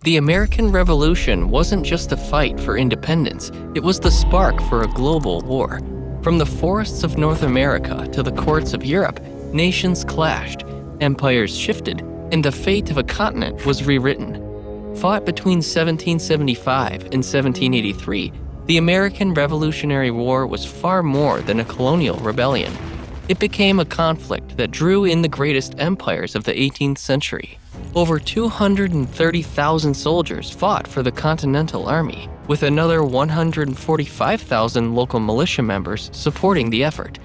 The American Revolution wasn't just a fight for independence, it was the spark for a global war. From the forests of North America to the courts of Europe, nations clashed, empires shifted, and the fate of a continent was rewritten. Fought between 1775 and 1783, the American Revolutionary War was far more than a colonial rebellion. It became a conflict that drew in the greatest empires of the 18th century. Over 230,000 soldiers fought for the Continental Army, with another 145,000 local militia members supporting the effort.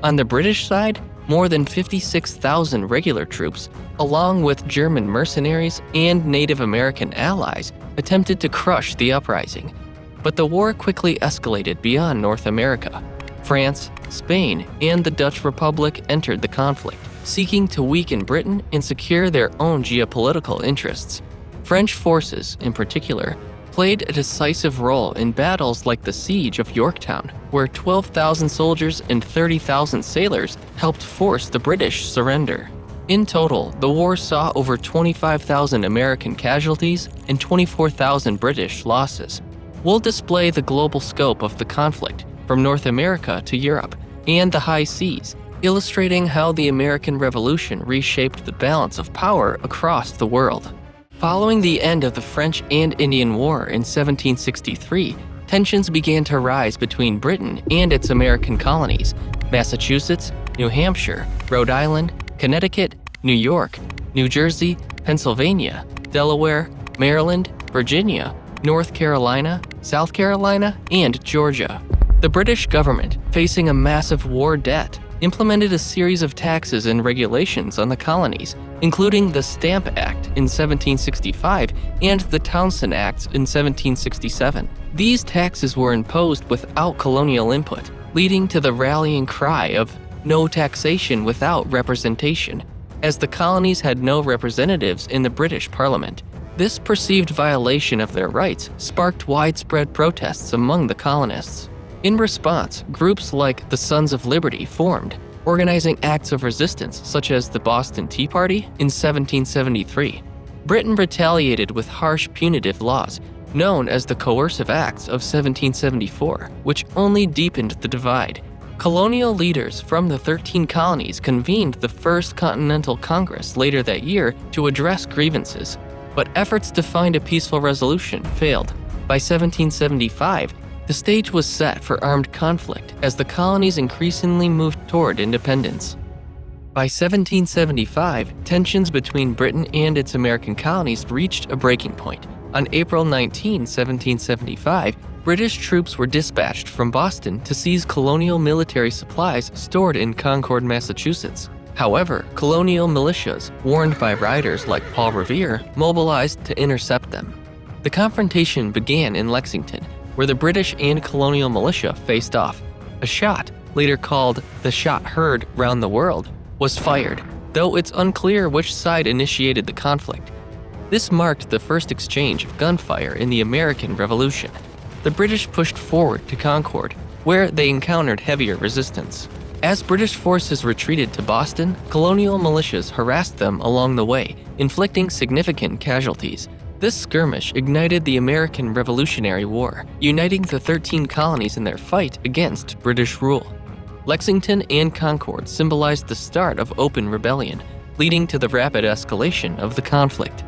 On the British side, more than 56,000 regular troops, along with German mercenaries and Native American allies, attempted to crush the uprising. But the war quickly escalated beyond North America. France, Spain, and the Dutch Republic entered the conflict, seeking to weaken Britain and secure their own geopolitical interests. French forces, in particular, played a decisive role in battles like the Siege of Yorktown, where 12,000 soldiers and 30,000 sailors helped force the British surrender. In total, the war saw over 25,000 American casualties and 24,000 British losses. We'll display the global scope of the conflict, from North America to Europe and the high seas, illustrating how the American Revolution reshaped the balance of power across the world. Following the end of the French and Indian War in 1763, tensions began to rise between Britain and its American colonies: Massachusetts, New Hampshire, Rhode Island, Connecticut, New York, New Jersey, Pennsylvania, Delaware, Maryland, Virginia, North Carolina, South Carolina, and Georgia. The British government, facing a massive war debt, implemented a series of taxes and regulations on the colonies, including the Stamp Act in 1765 and the Townshend Acts in 1767. These taxes were imposed without colonial input, leading to the rallying cry of "no taxation without representation," as the colonies had no representatives in the British Parliament. This perceived violation of their rights sparked widespread protests among the colonists. In response, groups like the Sons of Liberty formed, organizing acts of resistance such as the Boston Tea Party in 1773. Britain retaliated with harsh punitive laws, known as the Coercive Acts of 1774, which only deepened the divide. Colonial leaders from the 13 colonies convened the First Continental Congress later that year to address grievances, but efforts to find a peaceful resolution failed. By 1775, the stage was set for armed conflict as the colonies increasingly moved toward independence. By 1775, tensions between Britain and its American colonies reached a breaking point. On April 19, 1775, British troops were dispatched from Boston to seize colonial military supplies stored in Concord, Massachusetts. However, colonial militias, warned by riders like Paul Revere, mobilized to intercept them. The confrontation began in Lexington, where the British and colonial militia faced off. A shot, later called the "shot heard round the world," was fired, though it's unclear which side initiated the conflict. This marked the first exchange of gunfire in the American Revolution. The British pushed forward to Concord, where they encountered heavier resistance. As British forces retreated to Boston, colonial militias harassed them along the way, inflicting significant casualties. This skirmish ignited the American Revolutionary War, uniting the 13 colonies in their fight against British rule. Lexington and Concord symbolized the start of open rebellion, leading to the rapid escalation of the conflict.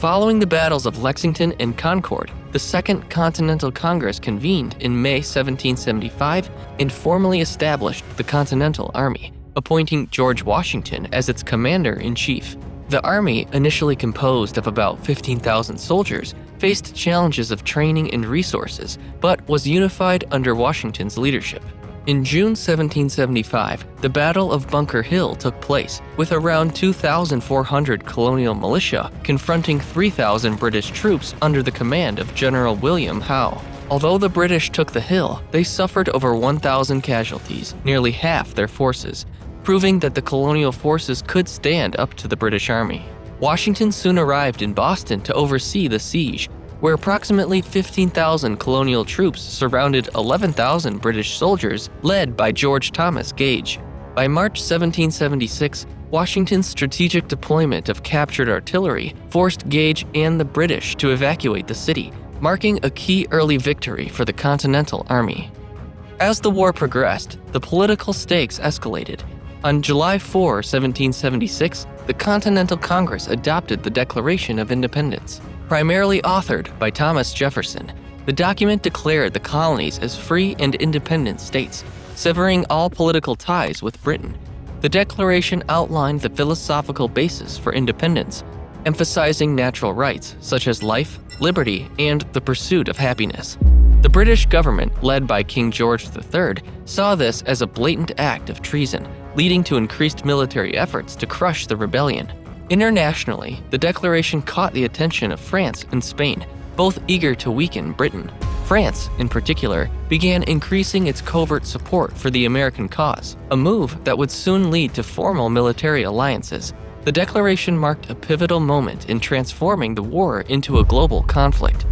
Following the battles of Lexington and Concord, the Second Continental Congress convened in May 1775 and formally established the Continental Army, appointing George Washington as its commander-in-chief. The army, initially composed of about 15,000 soldiers, faced challenges of training and resources, but was unified under Washington's leadership. In June 1775, the Battle of Bunker Hill took place, with around 2,400 colonial militia confronting 3,000 British troops under the command of General William Howe. Although the British took the hill, they suffered over 1,000 casualties, nearly half their forces, proving that the colonial forces could stand up to the British Army. Washington soon arrived in Boston to oversee the siege, where approximately 15,000 colonial troops surrounded 11,000 British soldiers led by George Thomas Gage. By March 1776, Washington's strategic deployment of captured artillery forced Gage and the British to evacuate the city, marking a key early victory for the Continental Army. As the war progressed, the political stakes escalated. On July 4, 1776, the Continental Congress adopted the Declaration of Independence. Primarily authored by Thomas Jefferson, the document declared the colonies as free and independent states, severing all political ties with Britain. The Declaration outlined the philosophical basis for independence, emphasizing natural rights such as life, liberty, and the pursuit of happiness. The British government, led by King George III, saw this as a blatant act of treason, leading to increased military efforts to crush the rebellion. Internationally, the declaration caught the attention of France and Spain, both eager to weaken Britain. France, in particular, began increasing its covert support for the American cause, a move that would soon lead to formal military alliances. The declaration marked a pivotal moment in transforming the war into a global conflict.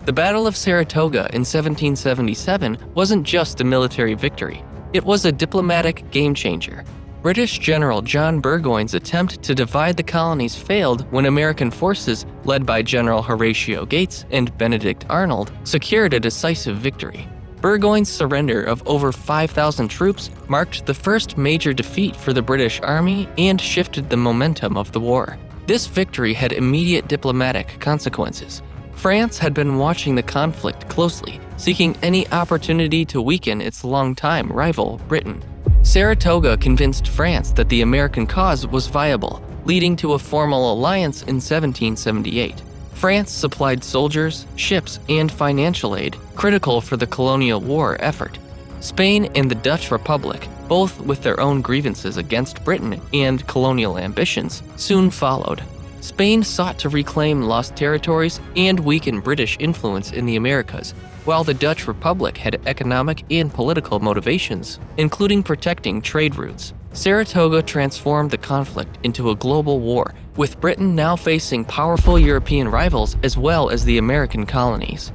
The Battle of Saratoga in 1777 wasn't just a military victory, it was a diplomatic game-changer. British General John Burgoyne's attempt to divide the colonies failed when American forces, led by General Horatio Gates and Benedict Arnold, secured a decisive victory. Burgoyne's surrender of over 5,000 troops marked the first major defeat for the British Army and shifted the momentum of the war. This victory had immediate diplomatic consequences. France had been watching the conflict closely, seeking any opportunity to weaken its longtime rival, Britain. Saratoga convinced France that the American cause was viable, leading to a formal alliance in 1778. France supplied soldiers, ships, and financial aid, critical for the colonial war effort. Spain and the Dutch Republic, both with their own grievances against Britain and colonial ambitions, soon followed. Spain sought to reclaim lost territories and weaken British influence in the Americas, while the Dutch Republic had economic and political motivations, including protecting trade routes. Saratoga transformed the conflict into a global war, with Britain now facing powerful European rivals as well as the American colonies.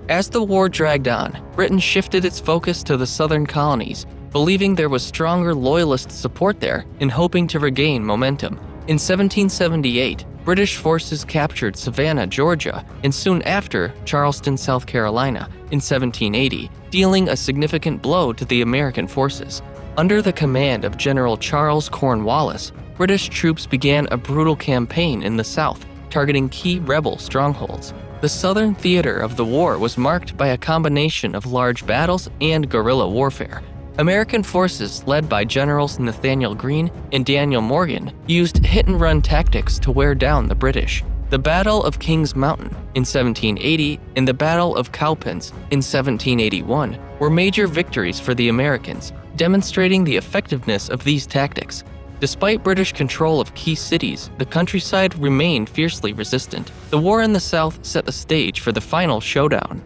As the war dragged on, Britain shifted its focus to the southern colonies, believing there was stronger loyalist support there and hoping to regain momentum. In 1778, British forces captured Savannah, Georgia, and soon after, Charleston, South Carolina, in 1780, dealing a significant blow to the American forces. Under the command of General Charles Cornwallis, British troops began a brutal campaign in the South, targeting key rebel strongholds. The southern theater of the war was marked by a combination of large battles and guerrilla warfare. American forces, led by Generals Nathanael Greene and Daniel Morgan, used hit-and-run tactics to wear down the British. The Battle of Kings Mountain in 1780 and the Battle of Cowpens in 1781 were major victories for the Americans, demonstrating the effectiveness of these tactics. Despite British control of key cities, the countryside remained fiercely resistant. The war in the South set the stage for the final showdown.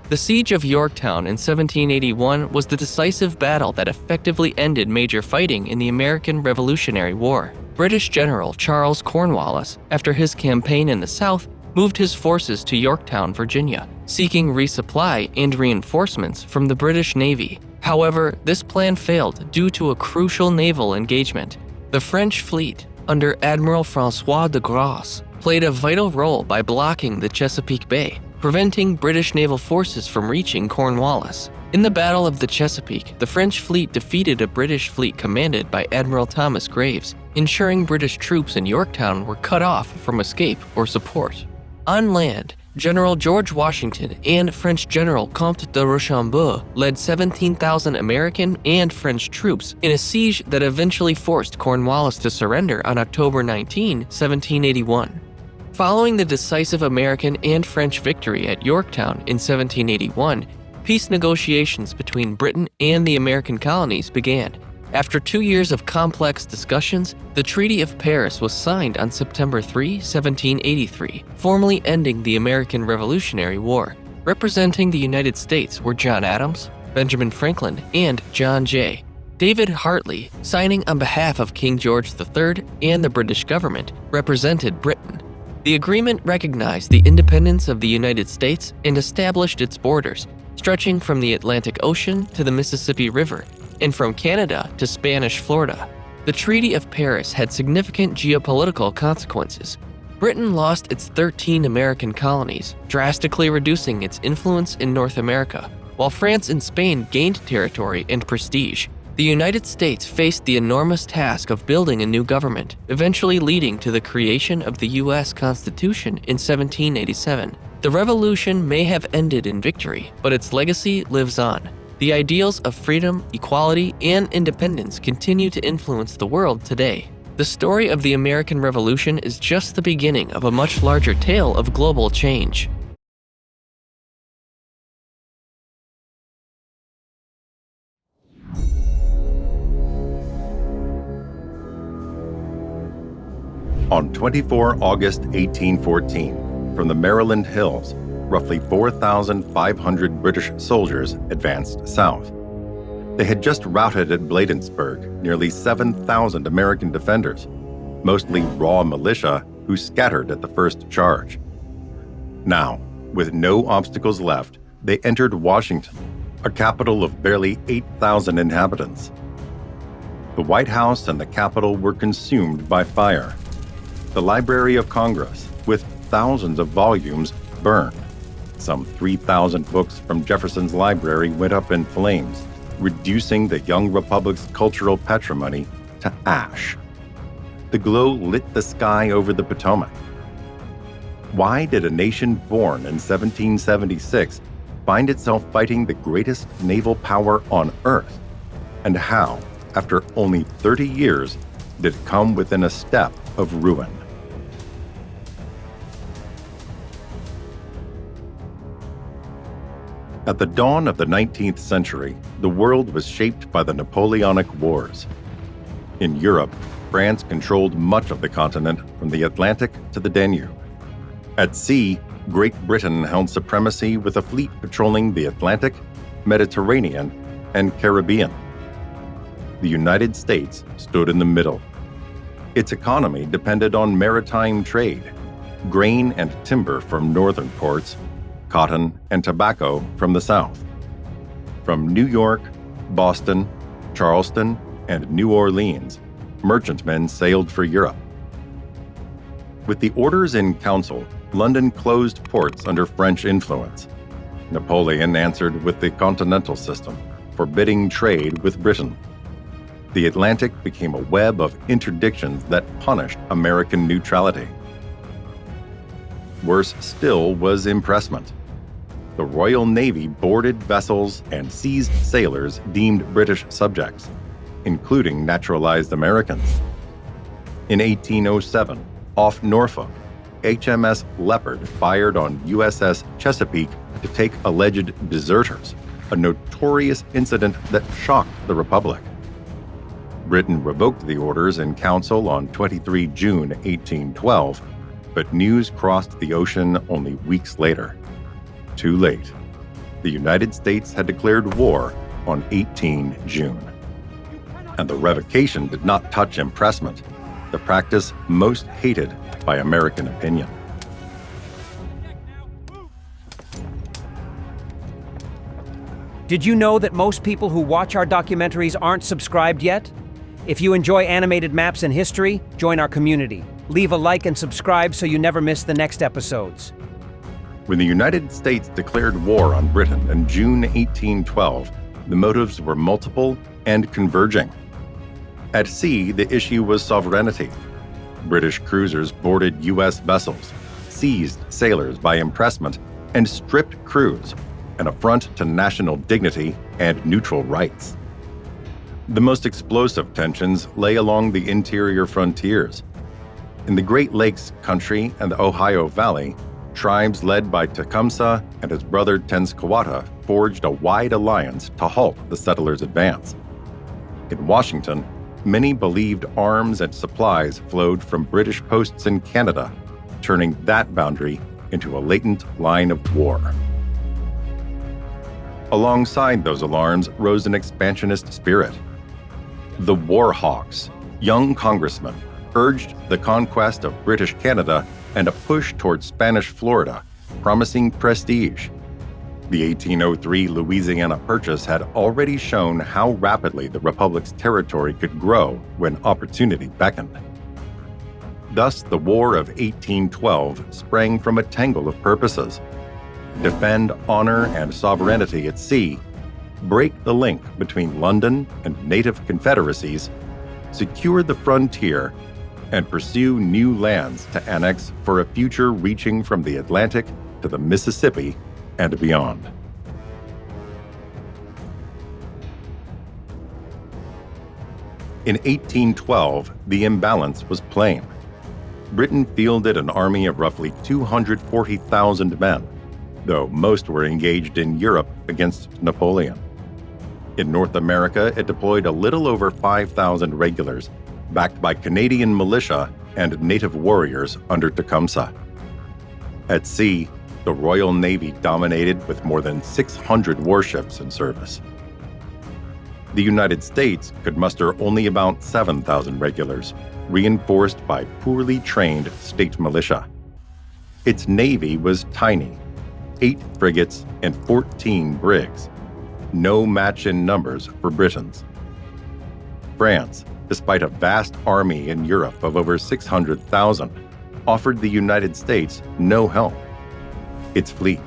The Siege of Yorktown in 1781 was the decisive battle that effectively ended major fighting in the American Revolutionary War. British General Charles Cornwallis, after his campaign in the South, moved his forces to Yorktown, Virginia, seeking resupply and reinforcements from the British Navy. However, this plan failed due to a crucial naval engagement. The French fleet, under Admiral François de Grasse, played a vital role by blocking the Chesapeake Bay, preventing British naval forces from reaching Cornwallis. In the Battle of the Chesapeake, the French fleet defeated a British fleet commanded by Admiral Thomas Graves, ensuring British troops in Yorktown were cut off from escape or support. On land, General George Washington and French General Comte de Rochambeau led 17,000 American and French troops in a siege that eventually forced Cornwallis to surrender on October 19, 1781. Following the decisive American and French victory at Yorktown in 1781, peace negotiations between Britain and the American colonies began. After 2 years of complex discussions, the Treaty of Paris was signed on September 3, 1783, formally ending the American Revolutionary War. Representing the United States were John Adams, Benjamin Franklin, and John Jay. David Hartley, signing on behalf of King George III and the British government, represented Britain. The agreement recognized the independence of the United States and established its borders, stretching from the Atlantic Ocean to the Mississippi River. and from Canada to Spanish Florida. The Treaty of Paris had significant geopolitical consequences. Britain lost its 13 American colonies, drastically reducing its influence in North America, while France and Spain gained territory and prestige. The United States faced the enormous task of building a new government, eventually leading to the creation of the U.S. Constitution in 1787. The revolution may have ended in victory, but its legacy lives on. The ideals of freedom, equality, and independence continue to influence the world today. The story of the American Revolution is just the beginning of a much larger tale of global change. On 24 August 1814, from the Maryland hills, roughly 4,500 British soldiers advanced south. They had just routed at Bladensburg nearly 7,000 American defenders, mostly raw militia who scattered at the first charge. Now, with no obstacles left, they entered Washington, a capital of barely 8,000 inhabitants. The White House and the Capitol were consumed by fire. The Library of Congress, with thousands of volumes, burned. Some 3,000 books from Jefferson's library went up in flames, reducing the young republic's cultural patrimony to ash. The glow lit the sky over the Potomac. Why did a nation born in 1776 find itself fighting the greatest naval power on Earth? And how, after only 30 years, did it come within a step of ruin? At the dawn of the 19th century, the world was shaped by the Napoleonic Wars. In Europe, France controlled much of the continent from the Atlantic to the Danube. At sea, Great Britain held supremacy with a fleet patrolling the Atlantic, Mediterranean, and Caribbean. The United States stood in the middle. Its economy depended on maritime trade, grain and timber from northern ports, cotton and tobacco from the south. From New York, Boston, Charleston, and New Orleans, merchantmen sailed for Europe. With the Orders in Council, London closed ports under French influence. Napoleon answered with the Continental system, forbidding trade with Britain. The Atlantic became a web of interdictions that punished American neutrality. Worse still was impressment. The Royal Navy boarded vessels and seized sailors deemed British subjects, including naturalized Americans. In 1807, off Norfolk, HMS Leopard fired on USS Chesapeake to take alleged deserters, a notorious incident that shocked the Republic. Britain revoked the orders in council on 23 June 1812, but news crossed the ocean only weeks later. Too late. The United States had declared war on 18 June. And the revocation did not touch impressment, the practice most hated by American opinion. Did you know that most people who watch our documentaries aren't subscribed yet? If you enjoy animated maps and history, join our community. Leave a like and subscribe so you never miss the next episodes. When the United States declared war on Britain in June 1812, the motives were multiple and converging. At sea, the issue was sovereignty. British cruisers boarded U.S. vessels, seized sailors by impressment, and stripped crews, an affront to national dignity and neutral rights. The most explosive tensions lay along the interior frontiers. In the Great Lakes country and the Ohio Valley, tribes led by Tecumseh and his brother Tenskwata forged a wide alliance to halt the settlers' advance. In Washington, many believed arms and supplies flowed from British posts in Canada, turning that boundary into a latent line of war. Alongside those alarms rose an expansionist spirit. The War Hawks, young congressmen, urged the conquest of British Canada and a push toward Spanish Florida, promising prestige. The 1803 Louisiana Purchase had already shown how rapidly the Republic's territory could grow when opportunity beckoned. Thus, the War of 1812 sprang from a tangle of purposes: defend honor and sovereignty at sea, break the link between London and native confederacies, secure the frontier, and pursue new lands to annex for a future reaching from the Atlantic to the Mississippi and beyond. In 1812, the imbalance was plain. Britain fielded an army of roughly 240,000 men, though most were engaged in Europe against Napoleon. In North America, it deployed a little over 5,000 regulars, backed by Canadian militia and native warriors under Tecumseh. At sea, the Royal Navy dominated with more than 600 warships in service. The United States could muster only about 7,000 regulars, reinforced by poorly trained state militia. Its navy was tiny, 8 frigates and 14 brigs, no match in numbers for Britain's. France, despite a vast army in Europe of over 600,000, offered the United States no help. Its fleet,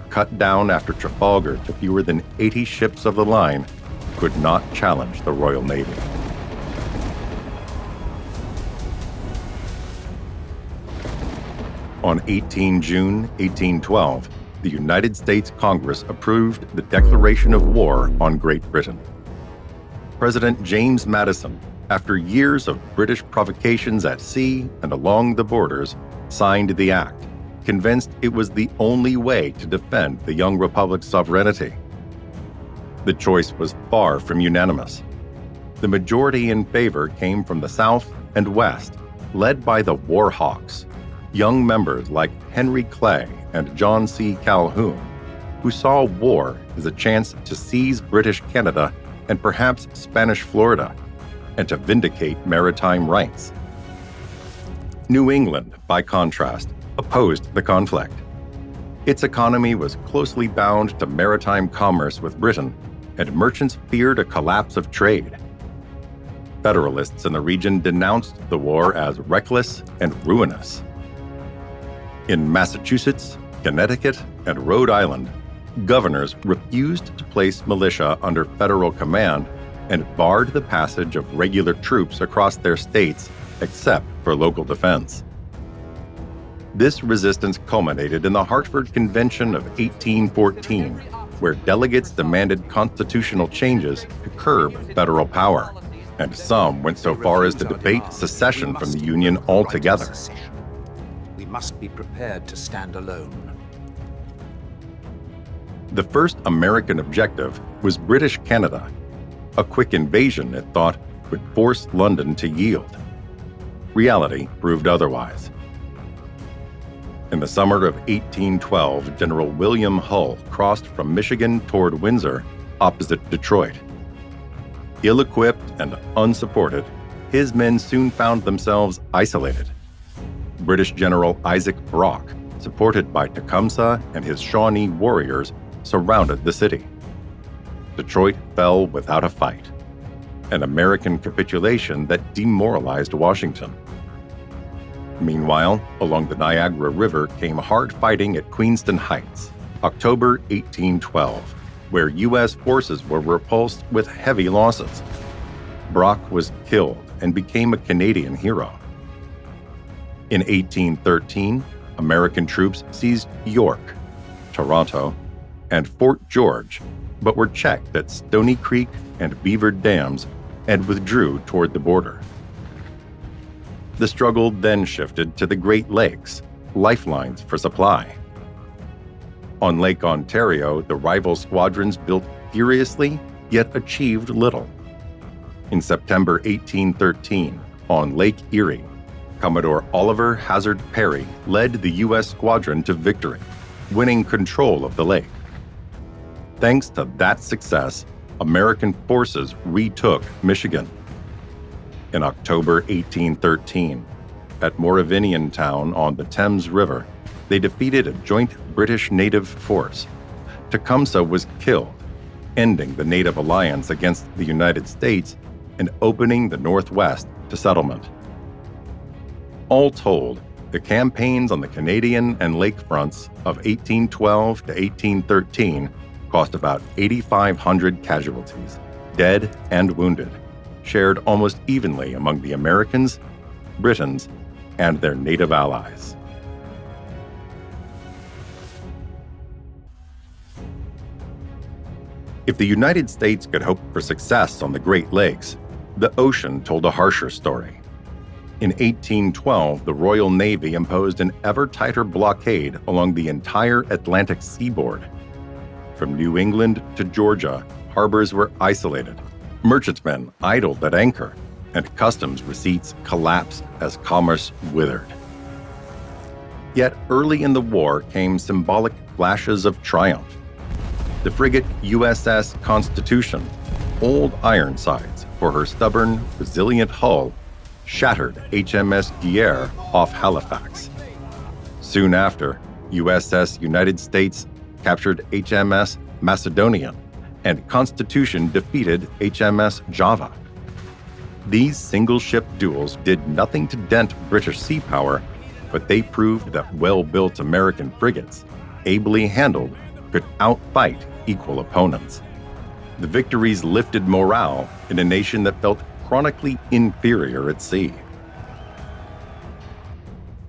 cut down after Trafalgar to fewer than 80 ships of the line, could not challenge the Royal Navy. On 18 June 1812, the United States Congress approved the declaration of war on Great Britain. President James Madison, after years of British provocations at sea and along the borders, signed the act, convinced it was the only way to defend the young republic's sovereignty. The choice was far from unanimous. The majority in favor came from the South and West, led by the War Hawks, young members like Henry Clay and John C. Calhoun, who saw war as a chance to seize British Canada and perhaps Spanish Florida, and to vindicate maritime rights. New England, by contrast, opposed the conflict. Its economy was closely bound to maritime commerce with Britain, and merchants feared a collapse of trade. Federalists in the region denounced the war as reckless and ruinous. In Massachusetts, Connecticut, and Rhode Island, governors refused to place militia under federal command and barred the passage of regular troops across their states except for local defense. This resistance culminated in the Hartford Convention of 1814, where delegates demanded constitutional changes to curb federal power, and some went so far as to debate secession from the Union altogether. We must be prepared to stand alone. The first American objective was British Canada. A quick invasion, it thought, would force London to yield. Reality proved otherwise. In the summer of 1812, General William Hull crossed from Michigan toward Windsor, opposite Detroit. Ill-equipped and unsupported, his men soon found themselves isolated. British General Isaac Brock, supported by Tecumseh and his Shawnee warriors, surrounded the city. Detroit fell without a fight, an American capitulation that demoralized Washington. Meanwhile, along the Niagara River came hard fighting at Queenston Heights, October 1812, where U.S. forces were repulsed with heavy losses. Brock was killed and became a Canadian hero. In 1813, American troops seized York, Toronto, and Fort George, but were checked at Stony Creek and Beaver Dams and withdrew toward the border. The struggle then shifted to the Great Lakes, lifelines for supply. On Lake Ontario, the rival squadrons built furiously, yet achieved little. In September 1813, on Lake Erie, Commodore Oliver Hazard Perry led the U.S. squadron to victory, winning control of the lake. Thanks to that success, American forces retook Michigan. In October 1813, at Moravian Town on the Thames River, they defeated a joint British native force, Tecumseh was killed, ending the native alliance against the United States and opening the Northwest to settlement. All told, the campaigns on the Canadian and lake fronts of 1812 to 1813 cost about 8,500 casualties, dead and wounded, shared almost evenly among the Americans, Britons, and their native allies. If the United States could hope for success on the Great Lakes, the ocean told a harsher story. In 1812, the Royal Navy imposed an ever-tighter blockade along the entire Atlantic seaboard. From New England to Georgia, harbors were isolated, merchantmen idled at anchor, and customs receipts collapsed as commerce withered. Yet early in the war came symbolic flashes of triumph. The frigate USS Constitution, old Ironsides for her stubborn, resilient hull, shattered HMS Guerre off Halifax. Soon after, USS United States captured HMS Macedonian, and Constitution defeated HMS Java. These single-ship duels did nothing to dent British sea power, but they proved that well-built American frigates, ably handled, could outfight equal opponents. The victories lifted morale in a nation that felt chronically inferior at sea.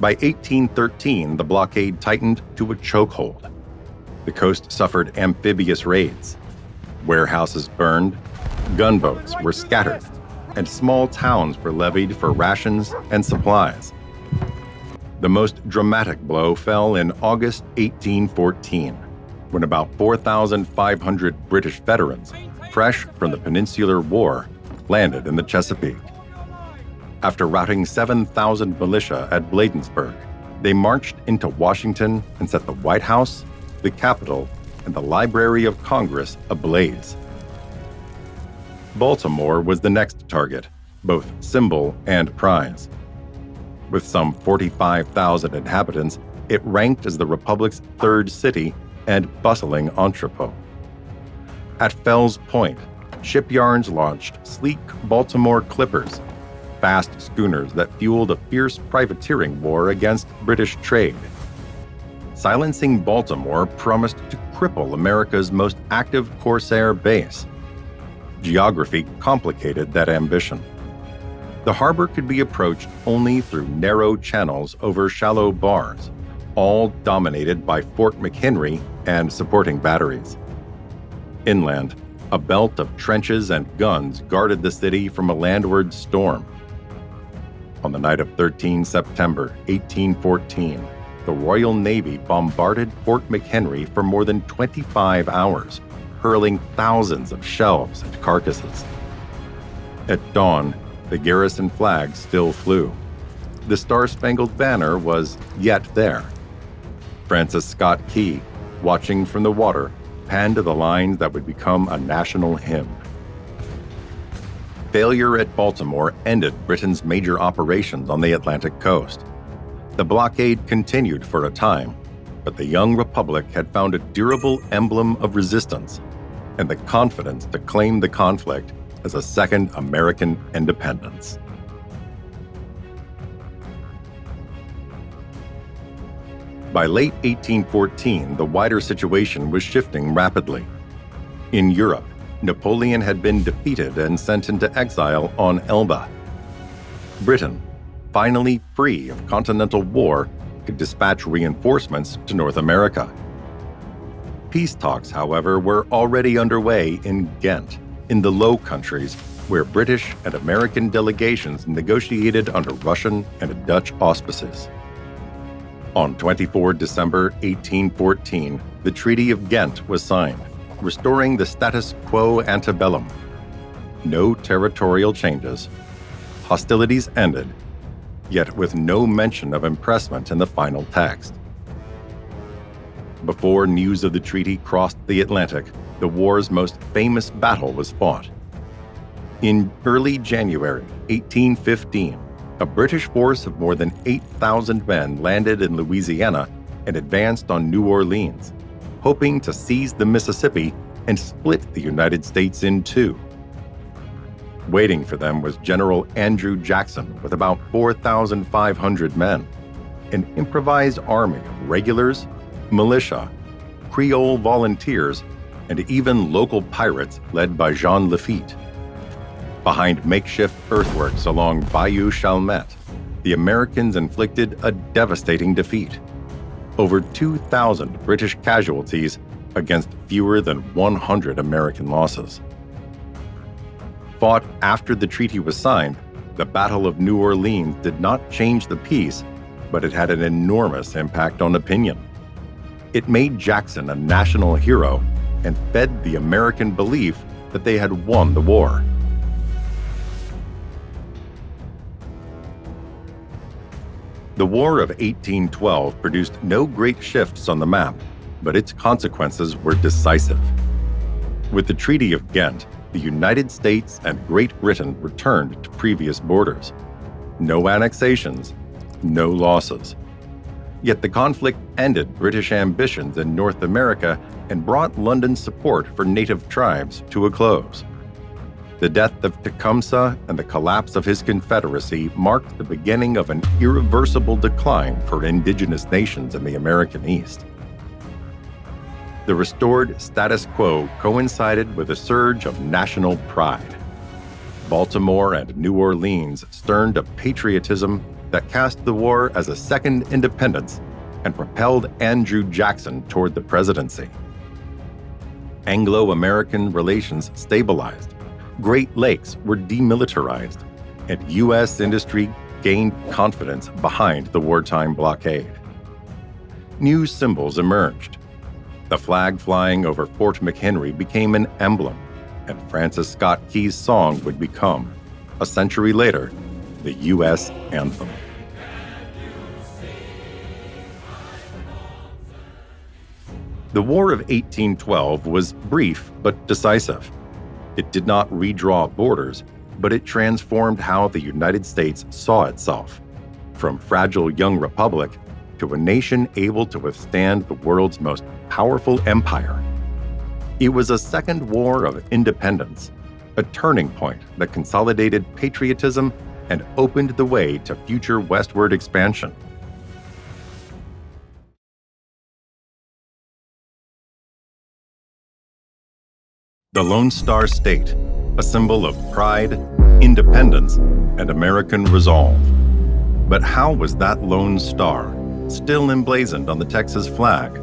By 1813, the blockade tightened to a chokehold. The coast suffered amphibious raids. Warehouses burned, gunboats were scattered, and small towns were levied for rations and supplies. The most dramatic blow fell in August 1814, when about 4,500 British veterans, fresh from the Peninsular War, landed in the Chesapeake. After routing 7,000 militia at Bladensburg, they marched into Washington and set the White House, the Capitol, and the Library of Congress ablaze. Baltimore was the next target, both symbol and prize. With some 45,000 inhabitants, it ranked as the Republic's third city and bustling entrepot. At Fells Point, shipyards launched sleek Baltimore clippers, fast schooners that fueled a fierce privateering war against British trade. Silencing Baltimore promised to cripple America's most active corsair base. Geography complicated that ambition. The harbor could be approached only through narrow channels over shallow bars, all dominated by Fort McHenry and supporting batteries. Inland, a belt of trenches and guns guarded the city from a landward storm. On the night of 13 September 1814, the Royal Navy bombarded Fort McHenry for more than 25 hours, hurling thousands of shells and carcasses. At dawn, the garrison flag still flew. The Star-Spangled Banner was yet there. Francis Scott Key, watching from the water, panned to the lines that would become a national hymn. Failure at Baltimore ended Britain's major operations on the Atlantic coast. The blockade continued for a time, but the young republic had found a durable emblem of resistance and the confidence to claim the conflict as a second American independence. By late 1814, the wider situation was shifting rapidly. In Europe, Napoleon had been defeated and sent into exile on Elba. Britain, finally free of continental war, could dispatch reinforcements to North America. Peace talks, however, were already underway in Ghent, in the Low Countries, where British and American delegations negotiated under Russian and Dutch auspices. On 24 December 1814, the Treaty of Ghent was signed, restoring the status quo ante bellum. No territorial changes. Hostilities ended, yet with no mention of impressment in the final text. Before news of the treaty crossed the Atlantic, the war's most famous battle was fought. In early January 1815, a British force of more than 8,000 men landed in Louisiana and advanced on New Orleans, hoping to seize the Mississippi and split the United States in two. Waiting for them was General Andrew Jackson with about 4,500 men, an improvised army of regulars, militia, Creole volunteers, and even local pirates led by Jean Lafitte. Behind makeshift earthworks along Bayou Chalmette, the Americans inflicted a devastating defeat. Over 2,000 British casualties against fewer than 100 American losses. Fought after the treaty was signed, the Battle of New Orleans did not change the peace, but it had an enormous impact on opinion. It made Jackson a national hero and fed the American belief that they had won the war. The War of 1812 produced no great shifts on the map, but its consequences were decisive. With the Treaty of Ghent, the United States and Great Britain returned to previous borders. No annexations, no losses. Yet the conflict ended British ambitions in North America and brought London's support for native tribes to a close. The death of Tecumseh and the collapse of his confederacy marked the beginning of an irreversible decline for indigenous nations in the American East. The restored status quo coincided with a surge of national pride. Baltimore and New Orleans stirred a patriotism that cast the war as a second independence and propelled Andrew Jackson toward the presidency. Anglo-American relations stabilized, Great Lakes were demilitarized, and U.S. industry gained confidence behind the wartime blockade. New symbols emerged. The flag flying over Fort McHenry became an emblem, and Francis Scott Key's song would become, a century later, the U.S. anthem. The War of 1812 was brief but decisive. It did not redraw borders, but it transformed how the United States saw itself, from fragile young republic to a nation able to withstand the world's most powerful empire. It was a second war of independence, a turning point that consolidated patriotism and opened the way to future westward expansion. The Lone Star State, a symbol of pride, independence, and American resolve. But how was that lone star, still emblazoned on the Texas flag,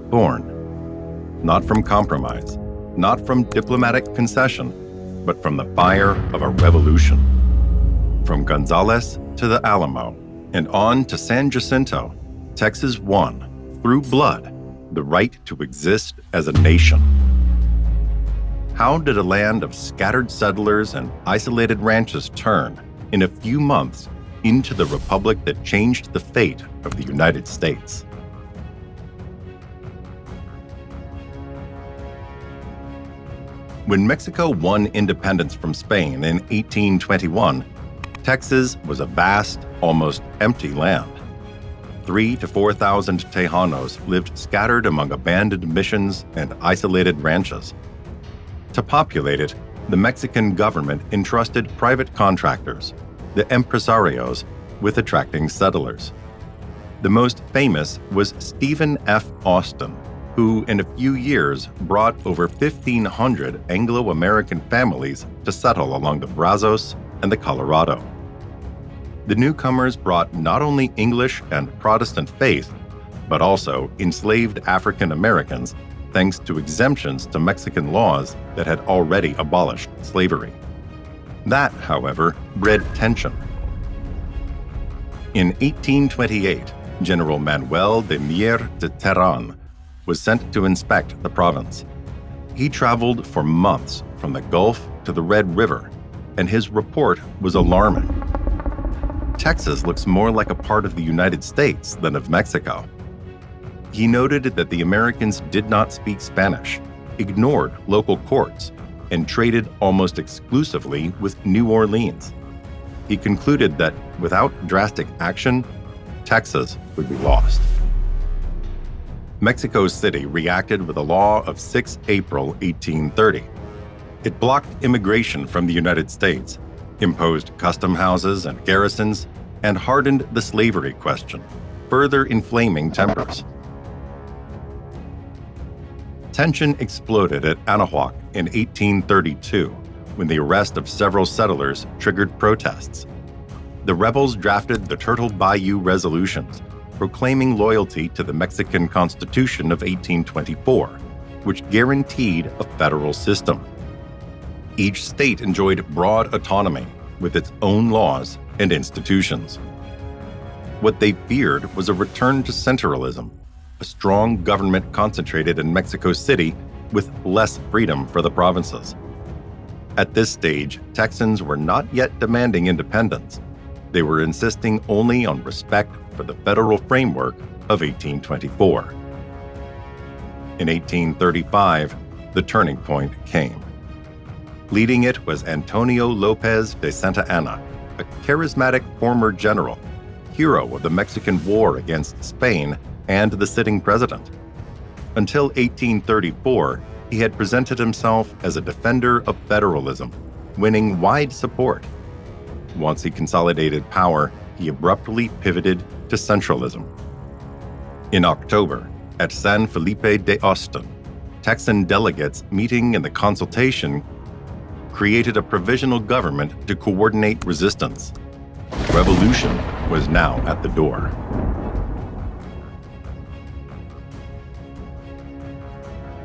born? Not from compromise, not from diplomatic concession, but from the fire of a revolution. From Gonzales to the Alamo, and on to San Jacinto, Texas won, through blood, the right to exist as a nation. How did a land of scattered settlers and isolated ranches turn, in a few months, into the republic that changed the fate of the United States? When Mexico won independence from Spain in 1821, Texas was a vast, almost empty land. 3,000 to 4,000 Tejanos lived scattered among abandoned missions and isolated ranches. To populate it, the Mexican government entrusted private contractors, the empresarios, with attracting settlers. The most famous was Stephen F. Austin, who in a few years brought over 1,500 Anglo-American families to settle along the Brazos and the Colorado. The newcomers brought not only English and Protestant faith, but also enslaved African Americans, thanks to exemptions to Mexican laws that had already abolished slavery. That, however, bred tension. In 1828, General Manuel de Mier de Terán was sent to inspect the province. He traveled for months from the Gulf to the Red River, and his report was alarming. Texas looks more like a part of the United States than of Mexico. He noted that the Americans did not speak Spanish, ignored local courts, and traded almost exclusively with New Orleans. He concluded that without drastic action, Texas would be lost. Mexico City reacted with a law of 6 April 1830. It blocked immigration from the United States, imposed custom houses and garrisons, and hardened the slavery question, further inflaming tempers. Tension exploded at Anahuac in 1832 when the arrest of several settlers triggered protests. The rebels drafted the Turtle Bayou Resolutions, proclaiming loyalty to the Mexican Constitution of 1824, which guaranteed a federal system. Each state enjoyed broad autonomy with its own laws and institutions. What they feared was a return to centralism, a strong government concentrated in Mexico City with less freedom for the provinces. At this stage, Texans were not yet demanding independence. They were insisting only on respect for the federal framework of 1824. In 1835, the turning point came. Leading it was Antonio Lopez de Santa Anna, a charismatic former general, hero of the Mexican War against Spain and the sitting president. Until 1834, he had presented himself as a defender of federalism, winning wide support. Once he consolidated power, he abruptly pivoted to centralism. In October, at San Felipe de Austin, Texan delegates meeting in the consultation created a provisional government to coordinate resistance. Revolution was now at the door.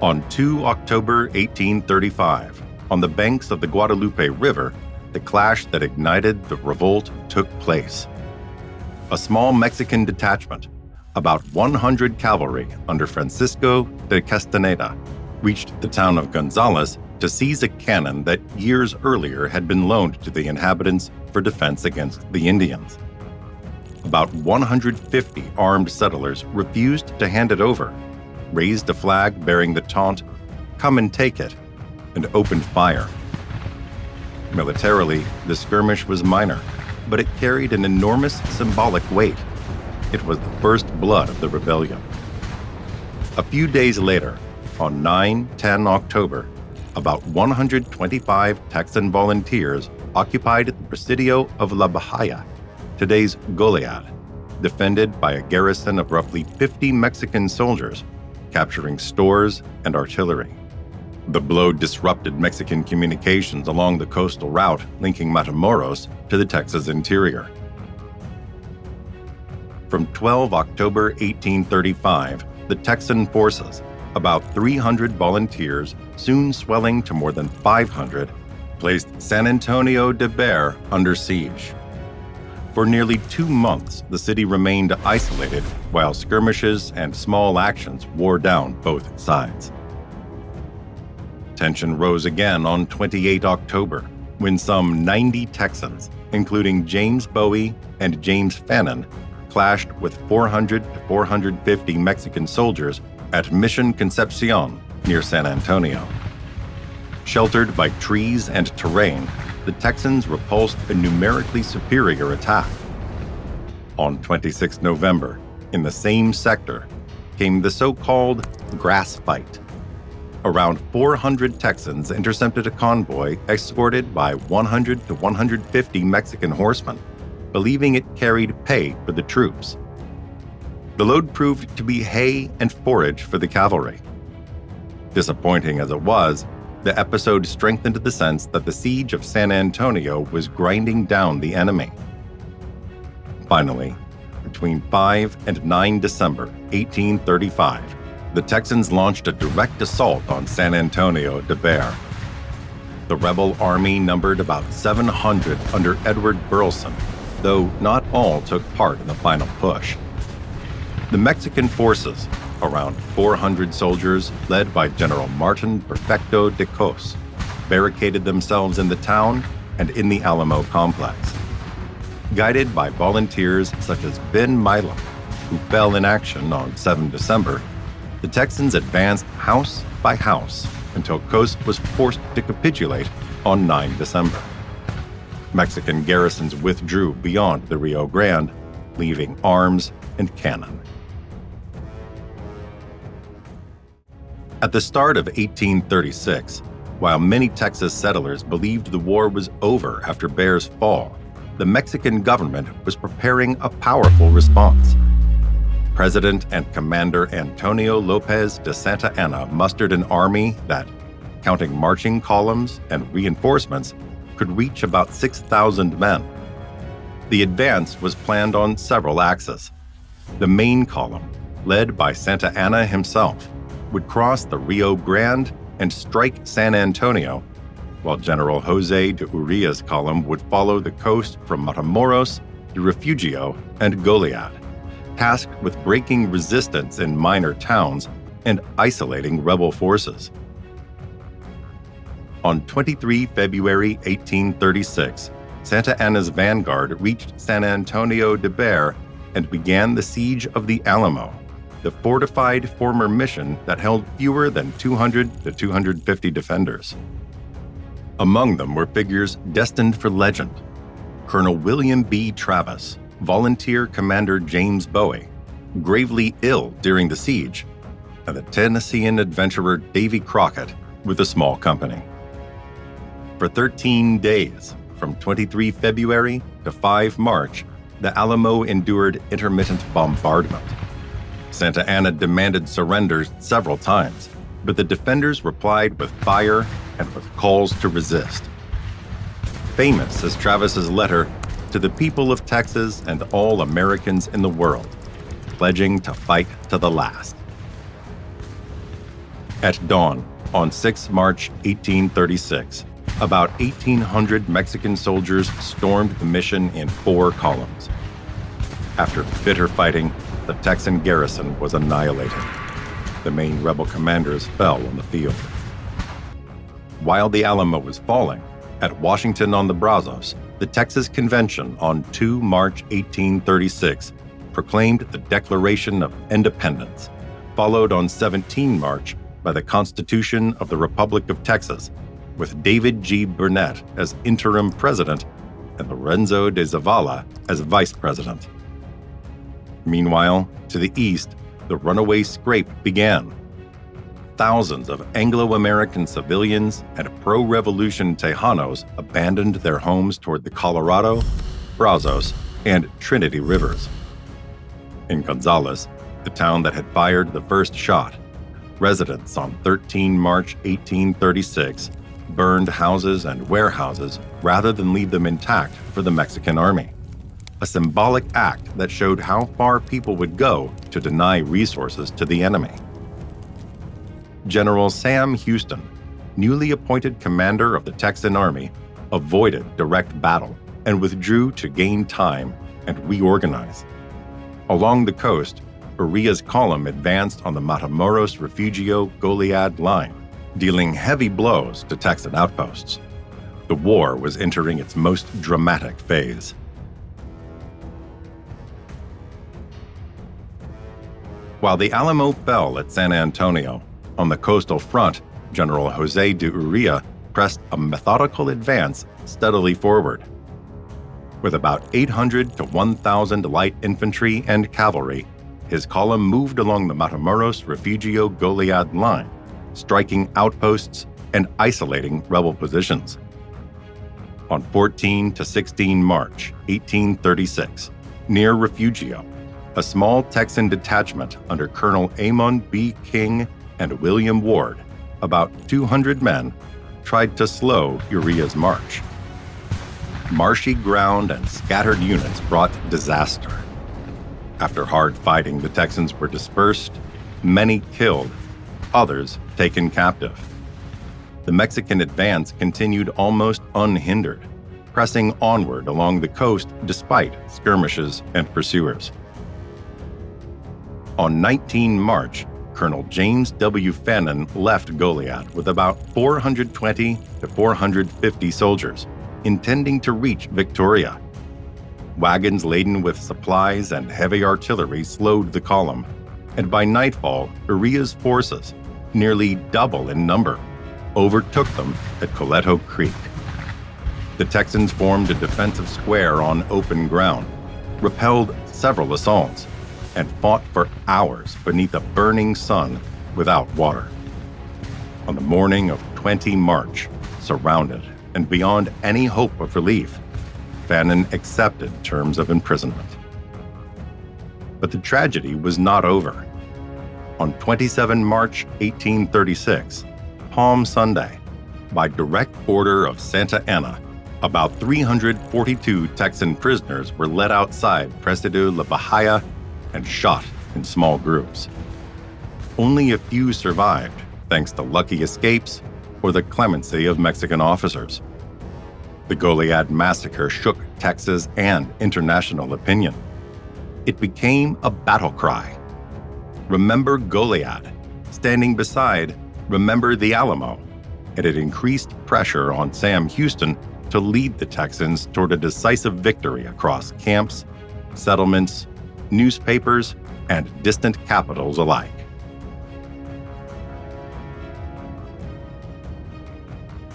On 2 October 1835, on the banks of the Guadalupe River, the clash that ignited the revolt took place. A small Mexican detachment, about 100 cavalry under Francisco de Castaneda, reached the town of Gonzales to seize a cannon that years earlier had been loaned to the inhabitants for defense against the Indians. About 150 armed settlers refused to hand it over, raised a flag bearing the taunt, "Come and take it," and opened fire. Militarily, the skirmish was minor, but it carried an enormous symbolic weight. It was the first blood of the rebellion. A few days later, on 9-10 October, about 125 Texan volunteers occupied the Presidio of La Bahia, today's Goliad, defended by a garrison of roughly 50 Mexican soldiers, capturing stores and artillery. The blow disrupted Mexican communications along the coastal route linking Matamoros to the Texas interior. From 12 October 1835, the Texan forces, about 300 volunteers, soon swelling to more than 500, placed San Antonio de Bexar under siege. For nearly 2 months, the city remained isolated while skirmishes and small actions wore down both sides. Tension rose again on 28 October, when some 90 Texans, including James Bowie and James Fannin, clashed with 400 to 450 Mexican soldiers at Mission Concepcion near San Antonio. Sheltered by trees and terrain, the Texans repulsed a numerically superior attack. On 26 November, in the same sector, came the so-called grass fight. Around 400 Texans intercepted a convoy escorted by 100 to 150 Mexican horsemen, believing it carried pay for the troops. The load proved to be hay and forage for the cavalry. Disappointing as it was, the episode strengthened the sense that the siege of San Antonio was grinding down the enemy. Finally, between 5 and 9 December 1835, the Texans launched a direct assault on San Antonio de Bexar. The rebel army numbered about 700 under Edward Burleson, though not all took part in the final push. The Mexican forces, around 400 soldiers led by General Martin Perfecto de Cos, barricaded themselves in the town and in the Alamo complex. Guided by volunteers such as Ben Milam, who fell in action on 7 December, the Texans advanced house by house until Cos was forced to capitulate on 9 December. Mexican garrisons withdrew beyond the Rio Grande, leaving arms and cannon. At the start of 1836, while many Texas settlers believed the war was over after Bear's Fall, the Mexican government was preparing a powerful response. President and Commander Antonio Lopez de Santa Anna mustered an army that, counting marching columns and reinforcements, could reach about 6,000 men. The advance was planned on several axes. The main column, led by Santa Anna himself, would cross the Rio Grande and strike San Antonio, while General Jose de Urria's column would follow the coast from Matamoros to Refugio and Goliad, tasked with breaking resistance in minor towns and isolating rebel forces. On 23 February 1836, Santa Anna's vanguard reached San Antonio de Bexar and began the siege of the Alamo, the fortified former mission that held fewer than 200 to 250 defenders. Among them were figures destined for legend: Colonel William B. Travis, Volunteer Commander James Bowie, gravely ill during the siege, and the Tennessean adventurer Davy Crockett with a small company. For 13 days, from 23 February to 5 March, the Alamo endured intermittent bombardment. Santa Anna demanded surrender several times, but the defenders replied with fire and with calls to resist. Famous is Travis's letter to the people of Texas and all Americans in the world, pledging to fight to the last. At dawn on 6 March 1836, about 1,800 Mexican soldiers stormed the mission in 4 columns. After bitter fighting, the Texan garrison was annihilated. The main rebel commanders fell on the field. While the Alamo was falling, at Washington on the Brazos, the Texas Convention on 2 March 1836 proclaimed the Declaration of Independence, followed on 17 March by the Constitution of the Republic of Texas, with David G. Burnett as interim president and Lorenzo de Zavala as vice president. Meanwhile, to the east, the runaway scrape began. Thousands of Anglo-American civilians and pro-revolution Tejanos abandoned their homes toward the Colorado, Brazos, and Trinity rivers. In Gonzales, the town that had fired the first shot, residents on 13 March 1836 burned houses and warehouses rather than leave them intact for the Mexican army, a symbolic act that showed how far people would go to deny resources to the enemy. General Sam Houston, newly appointed commander of the Texan Army, avoided direct battle and withdrew to gain time and reorganize. Along the coast, Urria's column advanced on the Matamoros Refugio Goliad line, dealing heavy blows to Texan outposts. The war was entering its most dramatic phase. While the Alamo fell at San Antonio, on the coastal front, General Jose de Urria pressed a methodical advance steadily forward. With about 800 to 1,000 light infantry and cavalry, his column moved along the Matamoros Refugio Goliad line, striking outposts and isolating rebel positions. On 14 to 16 March 1836, near Refugio, a small Texan detachment under Colonel Amon B. King and William Ward, about 200 men, tried to slow Urria's march. Marshy ground and scattered units brought disaster. After hard fighting, the Texans were dispersed, many killed, others taken captive. The Mexican advance continued almost unhindered, pressing onward along the coast despite skirmishes and pursuers. On 19 March, Colonel James W. Fannin left Goliad with about 420 to 450 soldiers, intending to reach Victoria. Wagons laden with supplies and heavy artillery slowed the column, and by nightfall, Urria's forces, nearly double in number, overtook them at Coleto Creek. The Texans formed a defensive square on open ground, repelled several assaults, and fought for hours beneath a burning sun without water. On the morning of 20 March, surrounded and beyond any hope of relief, Fannin accepted terms of imprisonment. But the tragedy was not over. On 27 March 1836, Palm Sunday, by direct order of Santa Anna, about 342 Texan prisoners were led outside Presidio La Bahia and shot in small groups. Only a few survived, thanks to lucky escapes or the clemency of Mexican officers. The Goliad massacre shook Texas and international opinion. It became a battle cry. Remember Goliad, standing beside Remember the Alamo, and it increased pressure on Sam Houston to lead the Texans toward a decisive victory across camps, settlements, newspapers, and distant capitals alike.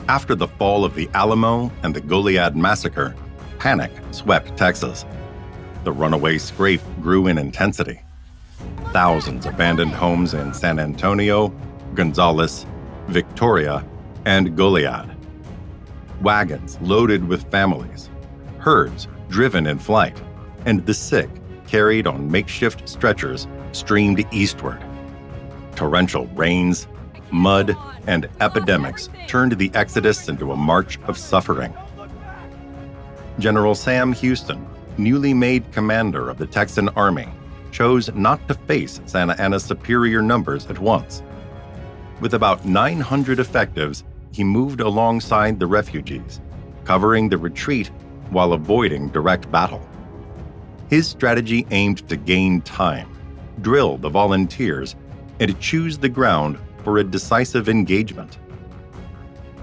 After the fall of the Alamo and the Goliad massacre, panic swept Texas. The runaway scrape grew in intensity. Thousands abandoned homes in San Antonio, Gonzales, Victoria, and Goliad. Wagons loaded with families, herds driven in flight, and the sick carried on makeshift stretchers streamed eastward. Torrential rains, mud, and epidemics turned the exodus into a march of suffering. General Sam Houston, newly made commander of the Texan Army, chose not to face Santa Anna's superior numbers at once. With about 900 effectives, he moved alongside the refugees, covering the retreat while avoiding direct battle. His strategy aimed to gain time, drill the volunteers, and choose the ground for a decisive engagement.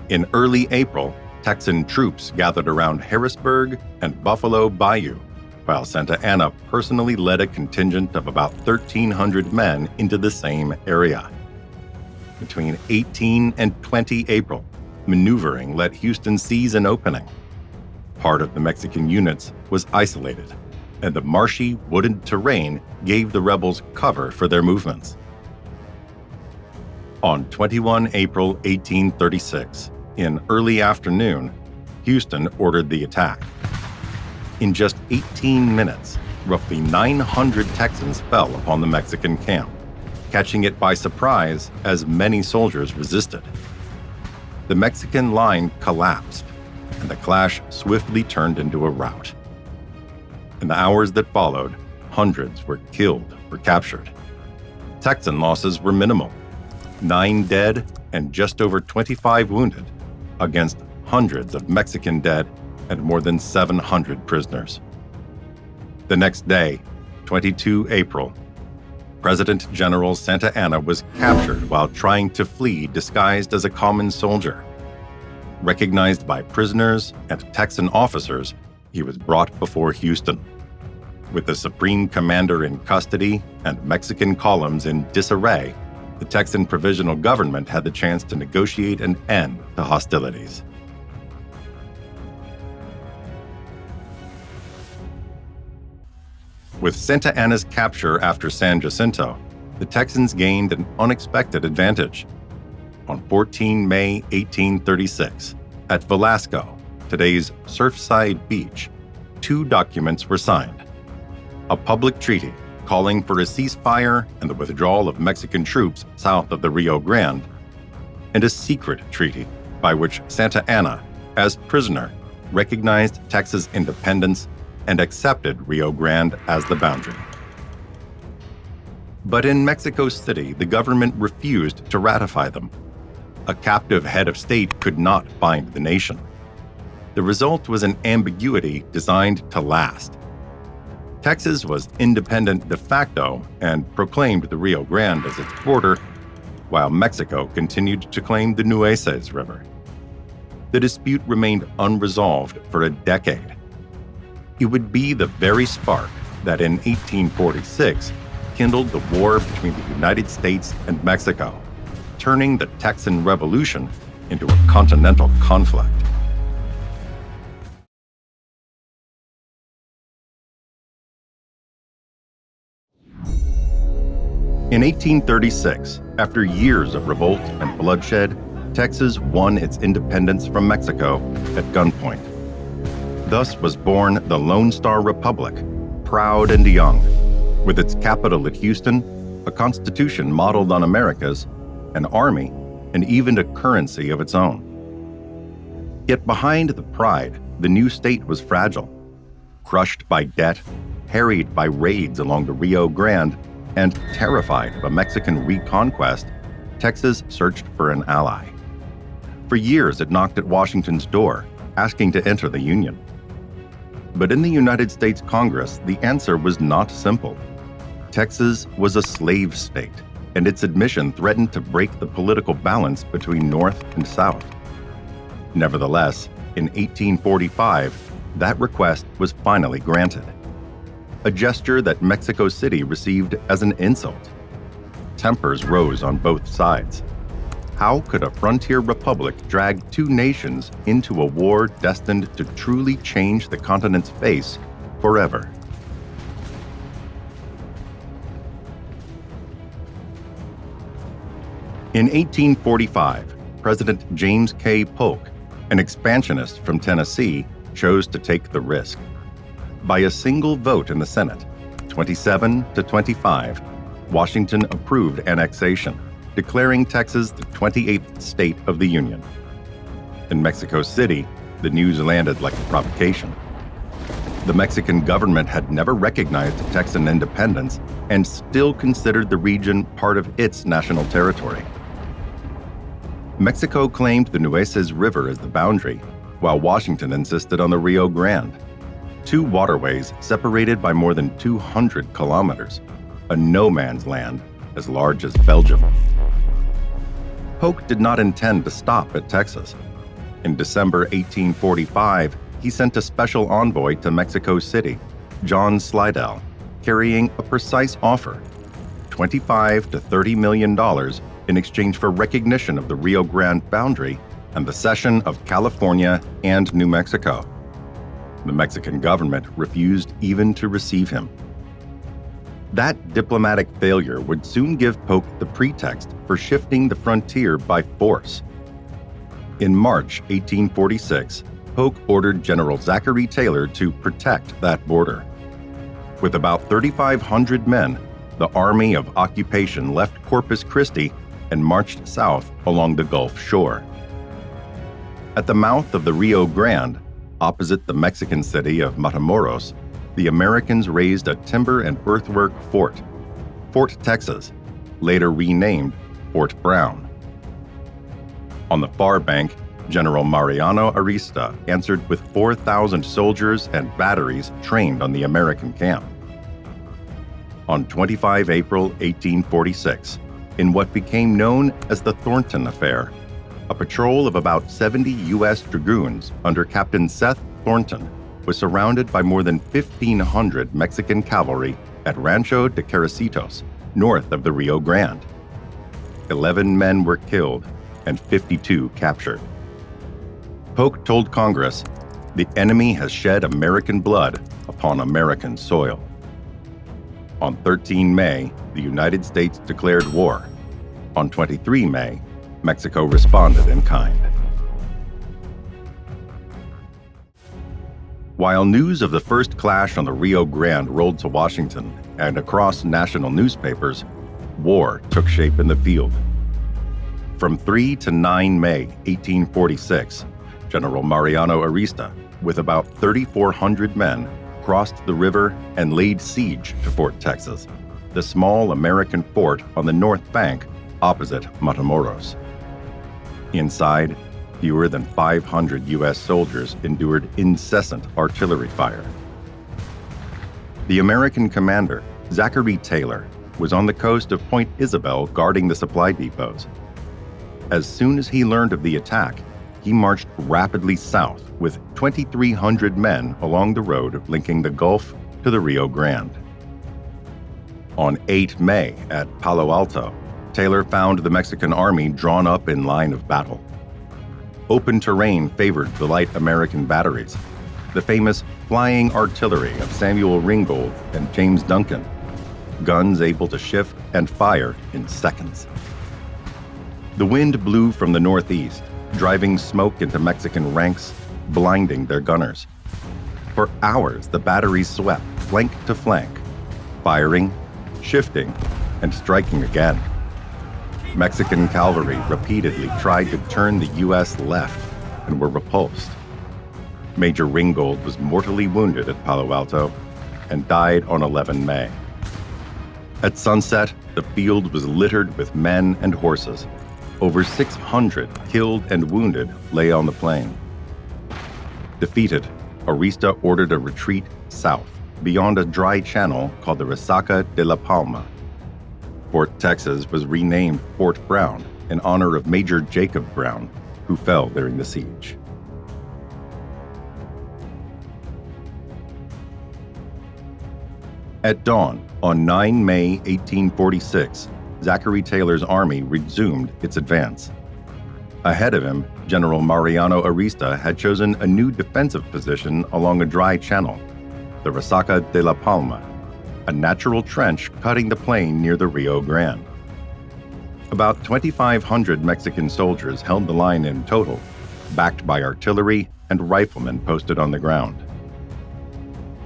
In early April, Texan troops gathered around Harrisburg and Buffalo Bayou, while Santa Anna personally led a contingent of about 1,300 men into the same area. Between 18 and 20 April, maneuvering let Houston seize an opening. Part of the Mexican units was isolated, and the marshy, wooded terrain gave the rebels cover for their movements. On 21 April 1836, in early afternoon, Houston ordered the attack. In just 18 minutes, roughly 900 Texans fell upon the Mexican camp, catching it by surprise as many soldiers resisted. The Mexican line collapsed, and the clash swiftly turned into a rout. In the hours that followed, hundreds were killed or captured. Texan losses were minimal: 9 dead and just over 25 wounded, against hundreds of Mexican dead and more than 700 prisoners. The next day, 22 April, President General Santa Anna was captured while trying to flee disguised as a common soldier. Recognized by prisoners and Texan officers, he was brought before Houston. With the Supreme Commander in custody and Mexican columns in disarray, the Texan Provisional Government had the chance to negotiate an end to hostilities. With Santa Anna's capture after San Jacinto, the Texans gained an unexpected advantage. On 14 May 1836, at Velasco, today's Surfside Beach, 2 documents were signed: a public treaty calling for a ceasefire and the withdrawal of Mexican troops south of the Rio Grande, and a secret treaty by which Santa Anna, as prisoner, recognized Texas independence and accepted Rio Grande as the boundary. But in Mexico City, the government refused to ratify them. A captive head of state could not bind the nation. The result was an ambiguity designed to last. Texas was independent de facto and proclaimed the Rio Grande as its border, while Mexico continued to claim the Nueces River. The dispute remained unresolved for a decade. It would be the very spark that in 1846 kindled the war between the United States and Mexico, turning the Texan Revolution into a continental conflict. In 1836, after years of revolt and bloodshed, Texas won its independence from Mexico at gunpoint. Thus was born the Lone Star Republic, proud and young, with its capital at Houston, a constitution modeled on America's, an army, and even a currency of its own. Yet behind the pride, the new state was fragile, crushed by debt, harried by raids along the Rio Grande, and terrified of a Mexican reconquest. Texas searched for an ally. For years, it knocked at Washington's door, asking to enter the Union. But in the United States Congress, the answer was not simple. Texas was a slave state, and its admission threatened to break the political balance between North and South. Nevertheless, in 1845, that request was finally granted, a gesture that Mexico City received as an insult. Tempers rose on both sides. How could a frontier republic drag two nations into a war destined to truly change the continent's face forever? In 1845, President James K. Polk, an expansionist from Tennessee, chose to take the risk. By a single vote in the Senate, 27 to 25, Washington approved annexation, declaring Texas the 28th state of the Union. In Mexico City, the news landed like a provocation. The Mexican government had never recognized Texan independence and still considered the region part of its national territory. Mexico claimed the Nueces River as the boundary, while Washington insisted on the Rio Grande, two waterways separated by more than 200 kilometers, a no-man's land as large as Belgium. Polk did not intend to stop at Texas. In December 1845, he sent a special envoy to Mexico City, John Slidell, carrying a precise offer: $25 to $30 million in exchange for recognition of the Rio Grande boundary and the cession of California and New Mexico. The Mexican government refused even to receive him. That diplomatic failure would soon give Polk the pretext for shifting the frontier by force. In March 1846, Polk ordered General Zachary Taylor to protect that border. With about 3,500 men, the Army of Occupation left Corpus Christi and marched south along the Gulf shore. At the mouth of the Rio Grande, opposite the Mexican city of Matamoros, the Americans raised a timber and earthwork fort, Fort Texas, later renamed Fort Brown. On the far bank, General Mariano Arista answered with 4,000 soldiers and batteries trained on the American camp. On 25 April 1846, in what became known as the Thornton Affair, a patrol of about 70 U.S. dragoons under Captain Seth Thornton was surrounded by more than 1,500 Mexican cavalry at Rancho de Caricitos, north of the Rio Grande. 11 men were killed and 52 captured. Polk told Congress, "The enemy has shed American blood upon American soil." On 13 May, the United States declared war. On 23 May, Mexico responded in kind. While news of the first clash on the Rio Grande rolled to Washington and across national newspapers, war took shape in the field. From 3 to 9 May 1846, General Mariano Arista, with about 3,400 men, crossed the river and laid siege to Fort Texas, the small American fort on the north bank opposite Matamoros. Inside, fewer than 500 U.S. soldiers endured incessant artillery fire. The American commander, Zachary Taylor, was on the coast of Point Isabel guarding the supply depots. As soon as he learned of the attack, he marched rapidly south with 2,300 men along the road linking the Gulf to the Rio Grande. On 8 May at Palo Alto, Taylor found the Mexican army drawn up in line of battle. Open terrain favored the light American batteries, the famous flying artillery of Samuel Ringgold and James Duncan. guns able to shift and fire in seconds. The wind blew from the northeast, driving smoke into Mexican ranks, blinding their gunners. For hours, the batteries swept flank to flank, firing, shifting, and striking again. Mexican cavalry repeatedly tried to turn the U.S. left and were repulsed. Major Ringgold was mortally wounded at Palo Alto and died on 11 May. At sunset, the field was littered with men and horses. Over 600 killed and wounded lay on the plain. Defeated, Arista ordered a retreat south, beyond a dry channel called the Resaca de la Palma. Fort Texas was renamed Fort Brown in honor of Major Jacob Brown, who fell during the siege. At dawn, on 9 May 1846, Zachary Taylor's army resumed its advance. Ahead of him, General Mariano Arista had chosen a new defensive position along a dry channel, the Resaca de la Palma, a natural trench cutting the plain near the Rio Grande. About 2,500 Mexican soldiers held the line in total, backed by artillery and riflemen posted on the ground.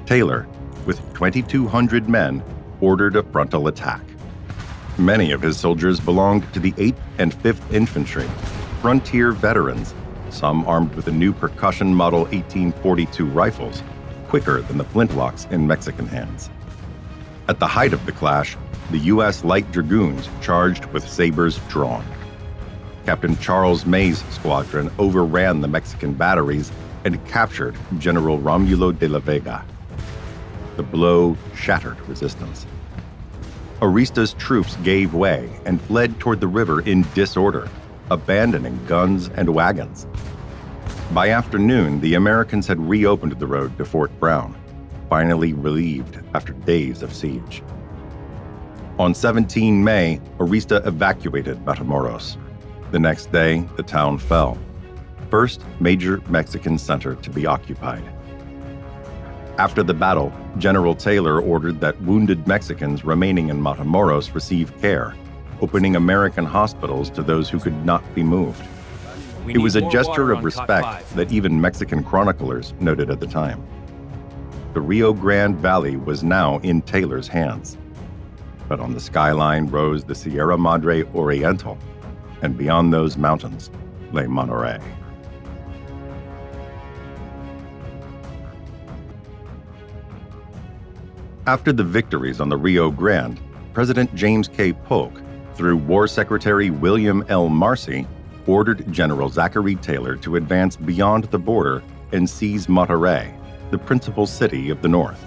Taylor, with 2,200 men, ordered a frontal attack. Many of his soldiers belonged to the 8th and 5th Infantry, frontier veterans, some armed with the new percussion model 1842 rifles, quicker than the flintlocks in Mexican hands. At the height of the clash, the U.S. Light Dragoons charged with sabers drawn. Captain Charles May's squadron overran the Mexican batteries and captured General Romulo de la Vega. The blow shattered resistance. Arista's troops gave way and fled toward the river in disorder, abandoning guns and wagons. By afternoon, the Americans had reopened the road to Fort Brown, finally relieved after days of siege. On 17 May, Arista evacuated Matamoros. The next day, the town fell. First major Mexican center to be occupied. After the battle, General Taylor ordered that wounded Mexicans remaining in Matamoros receive care, opening American hospitals to those who could not be moved. It was a gesture of respect that even Mexican chroniclers noted at the time. The Rio Grande Valley was now in Taylor's hands. But on the skyline rose the Sierra Madre Oriental, and beyond those mountains lay Monterrey. After the victories on the Rio Grande, President James K. Polk, through War Secretary William L. Marcy, ordered General Zachary Taylor to advance beyond the border and seize Monterrey, the principal city of the North.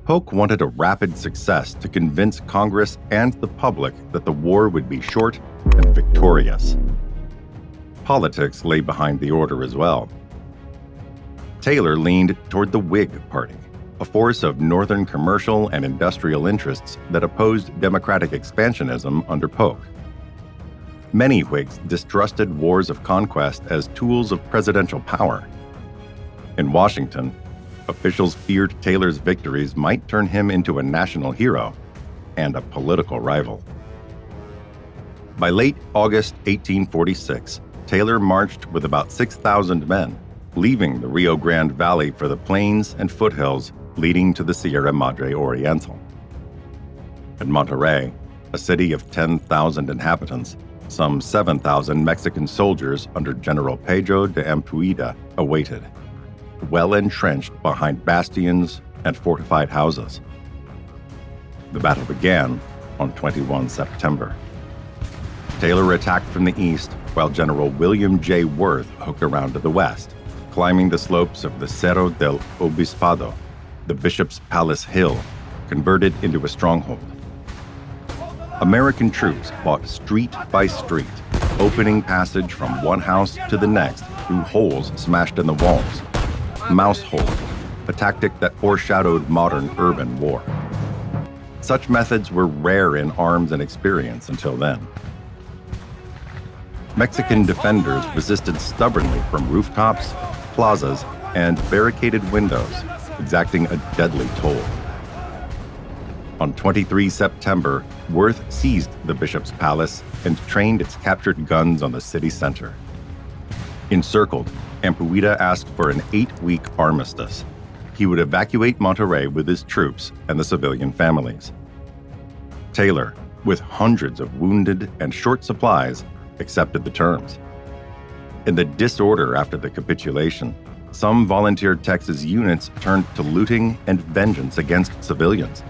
Polk wanted a rapid success to convince Congress and the public that the war would be short and victorious. Politics lay behind the order as well. Taylor leaned toward the Whig Party, a force of northern commercial and industrial interests that opposed democratic expansionism under Polk. Many Whigs distrusted wars of conquest as tools of presidential power. In Washington, officials feared Taylor's victories might turn him into a national hero and a political rival. By late August 1846, Taylor marched with about 6,000 men, leaving the Rio Grande Valley for the plains and foothills leading to the Sierra Madre Oriental. At Monterrey, a city of 10,000 inhabitants, some 7,000 Mexican soldiers under General Pedro de Ampuida awaited, well entrenched behind bastions and fortified houses. The battle began on 21 September. Taylor attacked from the east, while General William J. Worth hooked around to the west, climbing the slopes of the Cerro del Obispado, the Bishop's Palace Hill, converted into a stronghold. American troops fought street by street, opening passage from one house to the next through holes smashed in the walls. Mouse hole, a tactic that foreshadowed modern urban war. Such methods were rare in arms and experience until then. Mexican defenders resisted stubbornly from rooftops, plazas, and barricaded windows, exacting a deadly toll. On 23 September, Worth seized the bishop's palace and trained its captured guns on the city center. Encircled, Ampuida asked for an 8-week armistice. He would evacuate Monterrey with his troops and the civilian families. Taylor, with hundreds of wounded and short supplies, accepted the terms. In the disorder after the capitulation, some volunteer Texas units turned to looting and vengeance against civilians,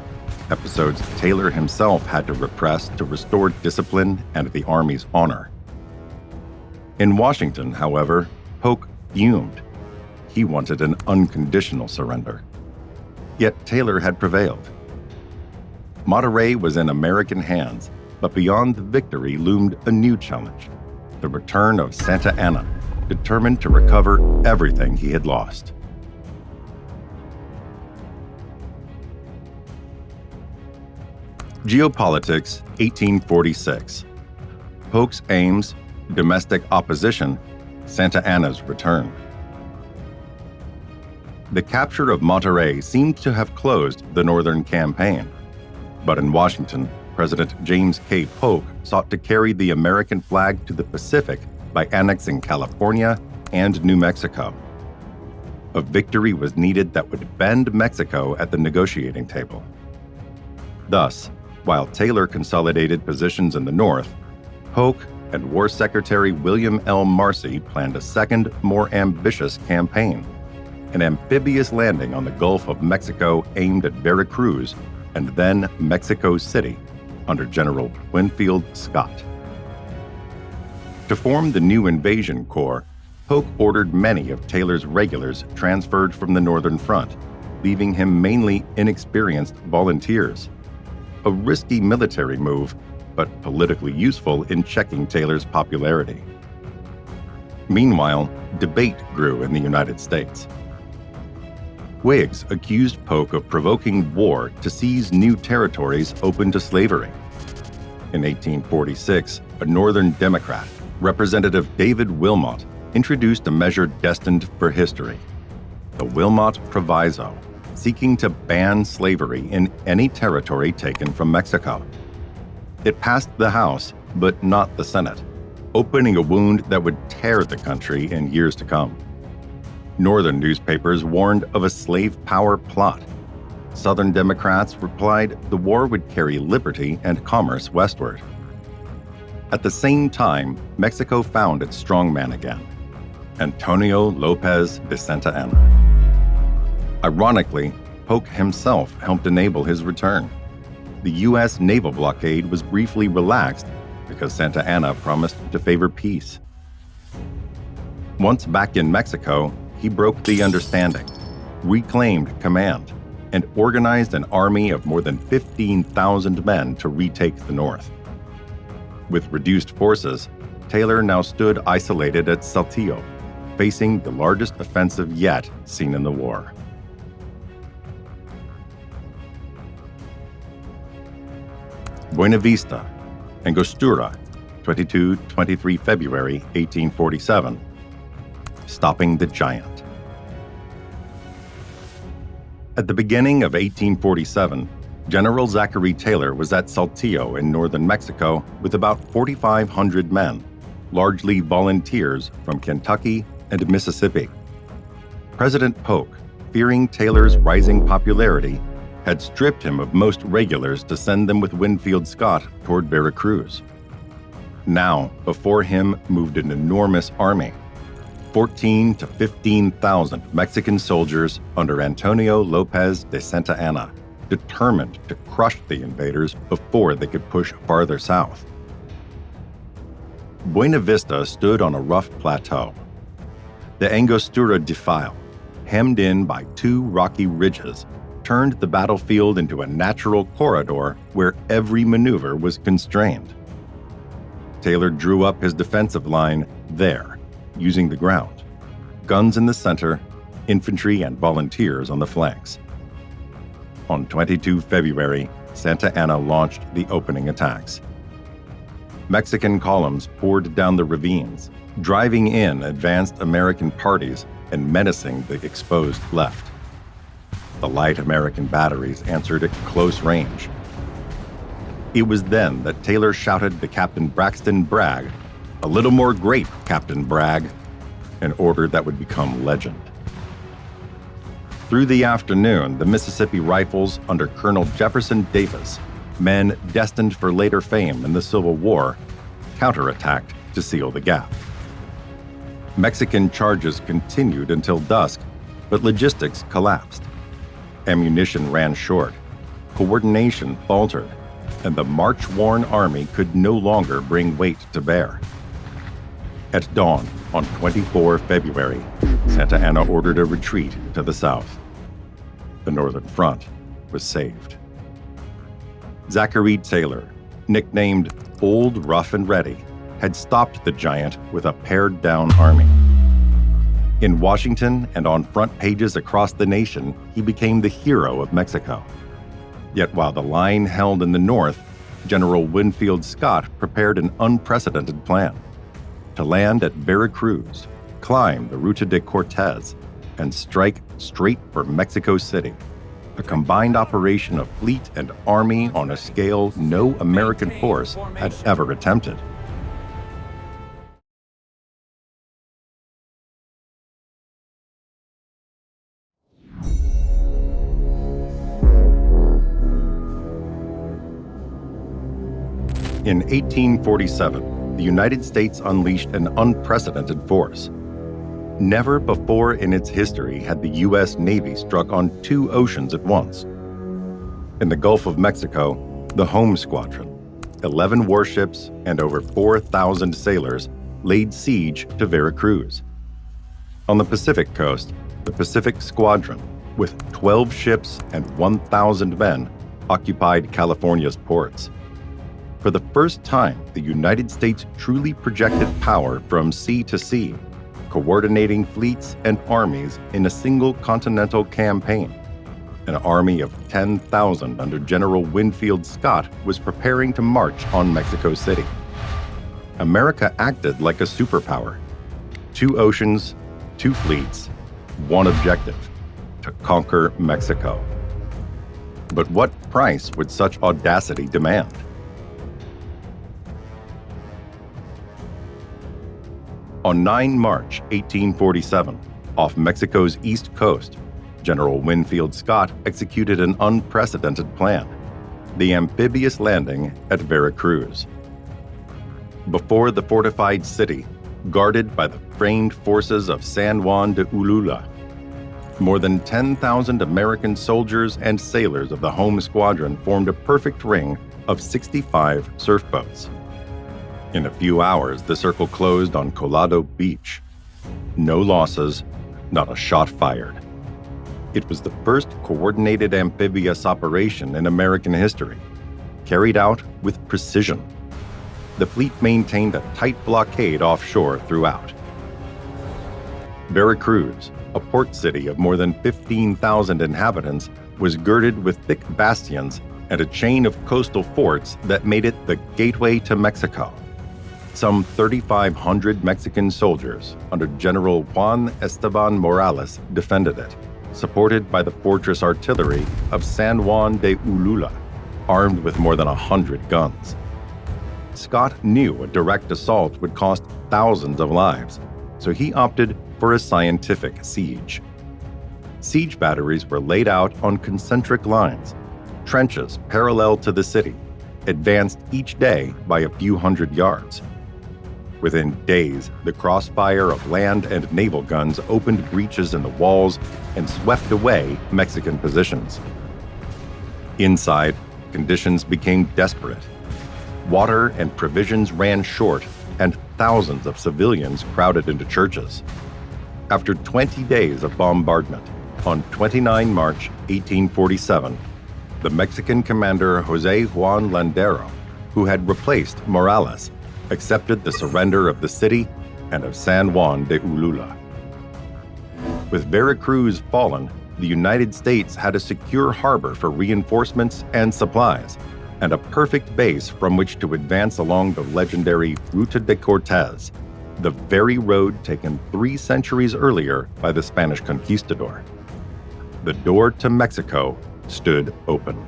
episodes Taylor himself had to repress to restore discipline and the Army's honor. In Washington, however, Polk fumed. He wanted an unconditional surrender. Yet Taylor had prevailed. Monterrey was in American hands, but beyond the victory loomed a new challenge: the return of Santa Anna, determined to recover everything he had lost. Geopolitics, 1846. Polk's aims: domestic opposition, Santa Anna's return. The capture of Monterrey seemed to have closed the Northern campaign. But in Washington, President James K. Polk sought to carry the American flag to the Pacific by annexing California and New Mexico. A victory was needed that would bend Mexico at the negotiating table. Thus, while Taylor consolidated positions in the North, Polk and War Secretary William L. Marcy planned a second, more ambitious campaign: an amphibious landing on the Gulf of Mexico aimed at Veracruz and then Mexico City under General Winfield Scott. To form the new invasion corps, Polk ordered many of Taylor's regulars transferred from the Northern Front, leaving him mainly inexperienced volunteers. A risky military move, but politically useful in checking Taylor's popularity. Meanwhile, debate grew in the United States. Whigs accused Polk of provoking war to seize new territories open to slavery. In 1846, a Northern Democrat, Representative David Wilmot, introduced a measure destined for history: the Wilmot Proviso, seeking to ban slavery in any territory taken from Mexico. It passed the House, but not the Senate, opening a wound that would tear the country in years to come. Northern newspapers warned of a slave power plot. Southern Democrats replied the war would carry liberty and commerce westward. At the same time, Mexico found its strongman again: Antonio Lopez de Santa Anna. Ironically, Polk himself helped enable his return. The U.S. naval blockade was briefly relaxed because Santa Anna promised to favor peace. Once back in Mexico, he broke the understanding, reclaimed command, and organized an army of more than 15,000 men to retake the North. With reduced forces, Taylor now stood isolated at Saltillo, facing the largest offensive yet seen in the war. Buena Vista, Angostura, 22-23 February 1847. Stopping the giant. At the beginning of 1847, General Zachary Taylor was at Saltillo in northern Mexico with about 4,500 men, largely volunteers from Kentucky and Mississippi. President Polk, fearing Taylor's rising popularity, had stripped him of most regulars to send them with Winfield Scott toward Veracruz. Now, before him moved an enormous army: 14,000 to 15,000 Mexican soldiers under Antonio Lopez de Santa Anna, determined to crush the invaders before they could push farther south. Buena Vista stood on a rough plateau. The Angostura Defile, hemmed in by two rocky ridges, turned the battlefield into a natural corridor where every maneuver was constrained. Taylor drew up his defensive line there, using the ground: guns in the center, infantry and volunteers on the flanks. On 22 February, Santa Anna launched the opening attacks. Mexican columns poured down the ravines, driving in advanced American parties and menacing the exposed left. The light American batteries answered at close range, It was then that Taylor shouted to Captain Braxton Bragg, "A little more grape, Captain Bragg," an order that would become legend. Through the afternoon, the Mississippi Rifles under Colonel Jefferson Davis, men destined for later fame in the Civil War, counterattacked to seal the gap. Mexican charges continued until dusk, but logistics collapsed. Ammunition ran short, coordination faltered, and the march-worn army could no longer bring weight to bear. At dawn on 24 February, Santa Anna ordered a retreat to the south. The Northern Front was saved. Zachary Taylor, nicknamed Old Rough and Ready, had stopped the giant with a pared-down army. In Washington and on front pages across the nation, he became the hero of Mexico. Yet while the line held in the north, General Winfield Scott prepared an unprecedented plan: to land at Veracruz, climb the Ruta de Cortez, and strike straight for Mexico City, a combined operation of fleet and army on a scale no American force had ever attempted. In 1847, the United States unleashed an unprecedented force. Never before in its history had the U.S. Navy struck on two oceans at once. In the Gulf of Mexico, the Home Squadron, 11 warships and over 4,000 sailors, laid siege to Veracruz. On the Pacific coast, the Pacific Squadron, with 12 ships and 1,000 men, occupied California's ports. For the first time, the United States truly projected power from sea to sea, coordinating fleets and armies in a single continental campaign. An army of 10,000 under General Winfield Scott was preparing to march on Mexico City. America acted like a superpower. 2 oceans, 2 fleets, 1 objective: to conquer Mexico. But what price would such audacity demand? On 9 March 1847, off Mexico's east coast, General Winfield Scott executed an unprecedented plan: the amphibious landing at Veracruz. Before the fortified city, guarded by the framed forces of San Juan de Ulula, more than 10,000 American soldiers and sailors of the Home Squadron formed a perfect ring of 65 surfboats. In a few hours, the circle closed on Colado Beach. No losses, not a shot fired. It was the first coordinated amphibious operation in American history, carried out with precision. The fleet maintained a tight blockade offshore throughout. Veracruz, a port city of more than 15,000 inhabitants, was girded with thick bastions and a chain of coastal forts that made it the gateway to Mexico. Some 3,500 Mexican soldiers under General Juan Esteban Morales defended it, supported by the fortress artillery of San Juan de Ulula, armed with more than 100 guns. Scott knew a direct assault would cost thousands of lives, so he opted for a scientific siege. Siege batteries were laid out on concentric lines, trenches parallel to the city, advanced each day by a few hundred yards. Within days, the crossfire of land and naval guns opened breaches in the walls and swept away Mexican positions. Inside, conditions became desperate. Water and provisions ran short, and thousands of civilians crowded into churches. After 20 days of bombardment, on 29 March 1847, the Mexican commander Jose Juan Landero, who had replaced Morales, accepted the surrender of the city and of San Juan de Ulula. With Veracruz fallen, the United States had a secure harbor for reinforcements and supplies, and a perfect base from which to advance along the legendary Ruta de Cortez, the very road taken 3 centuries earlier by the Spanish conquistador. The door to Mexico stood open.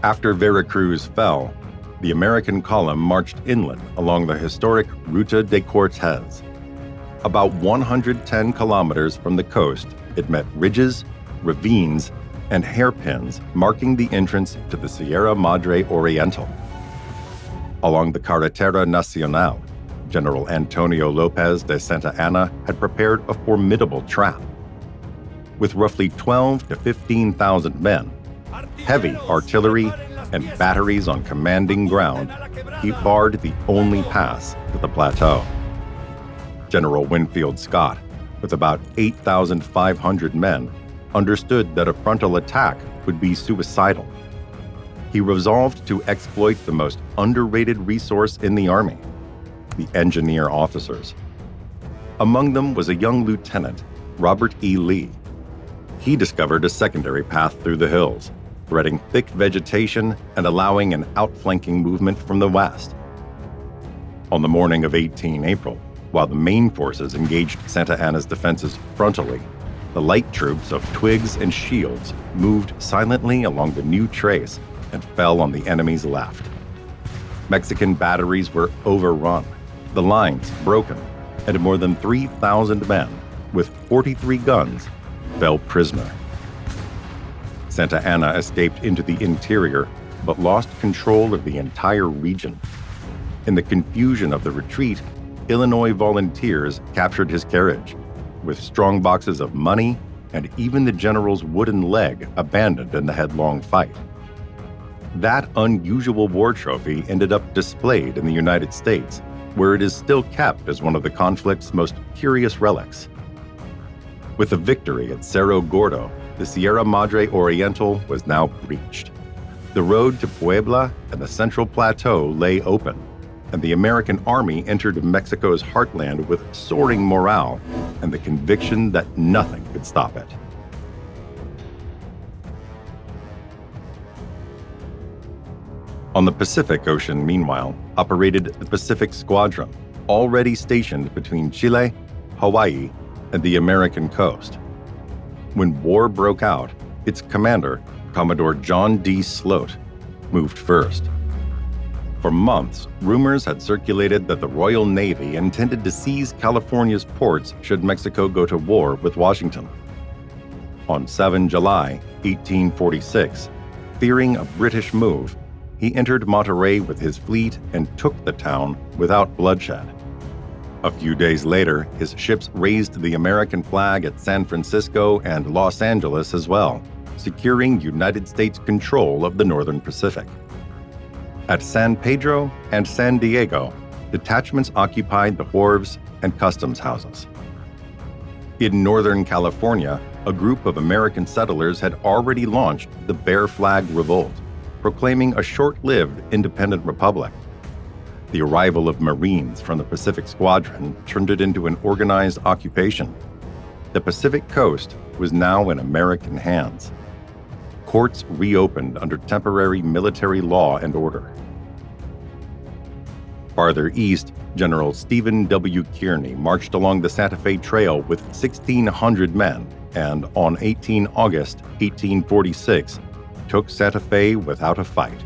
After Veracruz fell, the American column marched inland along the historic Ruta de Cortez. About 110 kilometers from the coast, it met ridges, ravines, and hairpins marking the entrance to the Sierra Madre Oriental. Along the Carretera Nacional, General Antonio Lopez de Santa Anna had prepared a formidable trap. With roughly 12 to 15,000 men, heavy artillery, and batteries on commanding ground, he barred the only pass to the plateau. General Winfield Scott, with about 8,500 men, understood that a frontal attack would be suicidal. He resolved to exploit the most underrated resource in the Army, the engineer officers. Among them was a young lieutenant, Robert E. Lee. He discovered a secondary path through the hills, threading thick vegetation and allowing an outflanking movement from the west. On the morning of 18 April, while the main forces engaged Santa Anna's defenses frontally, the light troops of Twigs and Shields moved silently along the new trace and fell on the enemy's left. Mexican batteries were overrun, the lines broken, and more than 3,000 men, with 43 guns, fell prisoner. Santa Anna escaped into the interior, but lost control of the entire region. In the confusion of the retreat, Illinois volunteers captured his carriage, with strong boxes of money and even the general's wooden leg abandoned in the headlong fight. That unusual war trophy ended up displayed in the United States, where it is still kept as one of the conflict's most curious relics. With a victory at Cerro Gordo, the Sierra Madre Oriental was now reached. The road to Puebla and the Central Plateau lay open, and the American Army entered Mexico's heartland with soaring morale and the conviction that nothing could stop it. On the Pacific Ocean, meanwhile, operated the Pacific Squadron, already stationed between Chile, Hawaii, and the American coast. When war broke out, its commander, Commodore John D. Sloat, moved first. For months, rumors had circulated that the Royal Navy intended to seize California's ports should Mexico go to war with Washington. On 7 July 1846, fearing a British move, he entered Monterey with his fleet and took the town without bloodshed. A few days later, his ships raised the American flag at San Francisco and Los Angeles as well, securing United States control of the Northern Pacific. At San Pedro and San Diego, detachments occupied the wharves and customs houses. In Northern California, a group of American settlers had already launched the Bear Flag Revolt, proclaiming a short-lived independent republic. The arrival of Marines from the Pacific Squadron turned it into an organized occupation. The Pacific coast was now in American hands. Courts reopened under temporary military law and order. Farther east, General Stephen W. Kearny marched along the Santa Fe Trail with 1,600 men and, on 18 August 1846, took Santa Fe without a fight,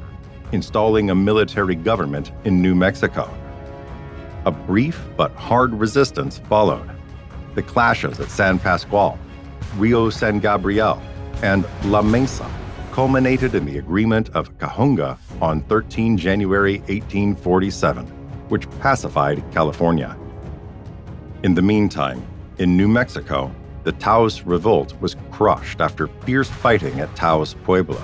installing a military government in New Mexico. A brief but hard resistance followed. The clashes at San Pascual, Rio San Gabriel, and La Mesa culminated in the Agreement of Cajunga on 13 January 1847, which pacified California. In the meantime, in New Mexico, the Taos Revolt was crushed after fierce fighting at Taos Pueblo.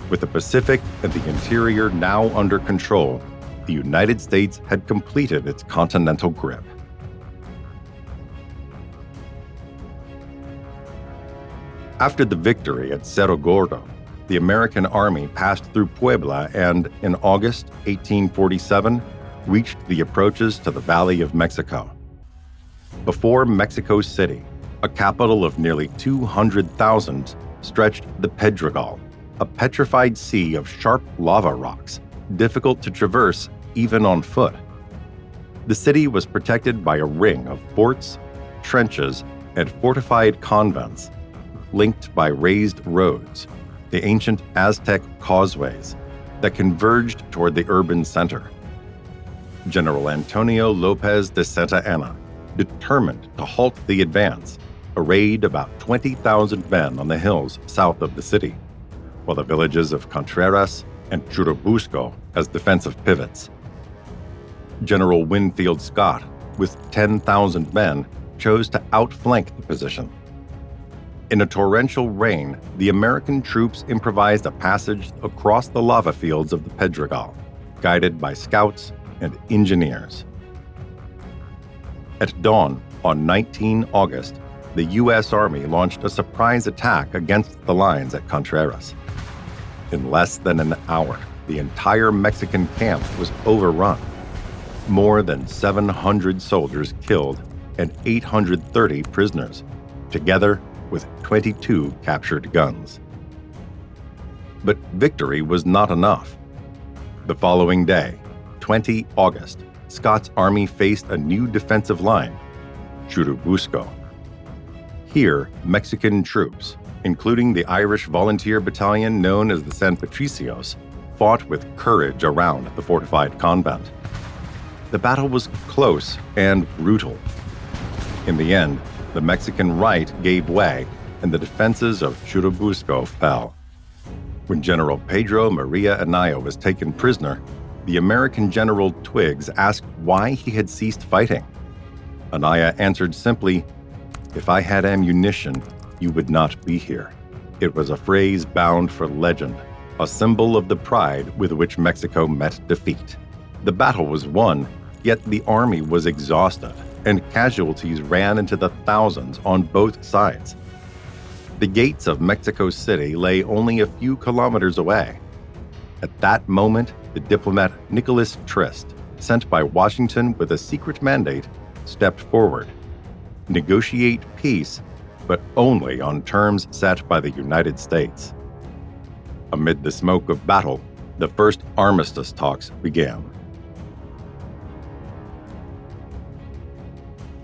With the Pacific and the interior now under control, the United States had completed its continental grip. After the victory at Cerro Gordo, the American army passed through Puebla and, in August 1847, reached the approaches to the Valley of Mexico. Before Mexico City, a capital of nearly 200,000, stretched the Pedregal, a petrified sea of sharp lava rocks, difficult to traverse even on foot. The city was protected by a ring of forts, trenches, and fortified convents, linked by raised roads. the ancient Aztec causeways that converged toward the urban center. General Antonio Lopez de Santa Anna, determined to halt the advance, arrayed about 20,000 men on the hills south of the city, while the villages of Contreras and Churubusco as defensive pivots. General Winfield Scott, with 10,000 men, chose to outflank the position. In a torrential rain, the American troops improvised a passage across the lava fields of the Pedregal, guided by scouts and engineers. At dawn on 19 August, the U.S. Army launched a surprise attack against the lines at Contreras. In less than an hour, the entire Mexican camp was overrun. More than 700 soldiers killed and 830 prisoners, together with 22 captured guns. But victory was not enough. The following day, 20 August, Scott's army faced a new defensive line, Churubusco. Here, Mexican troops, including the Irish volunteer battalion known as the San Patricios, fought with courage around the fortified convent. The battle was close and brutal. In the end, the Mexican right gave way and the defenses of Churubusco fell. When General Pedro Maria Anaya was taken prisoner, the American General Twiggs asked why he had ceased fighting. Anaya answered simply, "If I had ammunition, you would not be here." It was a phrase bound for legend, a symbol of the pride with which Mexico met defeat. The battle was won, yet the army was exhausted, and casualties ran into the thousands on both sides. The gates of Mexico City lay only a few kilometers away. At that moment, the diplomat Nicholas Trist, sent by Washington with a secret mandate, stepped forward. Negotiate peace, but only on terms set by the United States. Amid the smoke of battle, the first armistice talks began.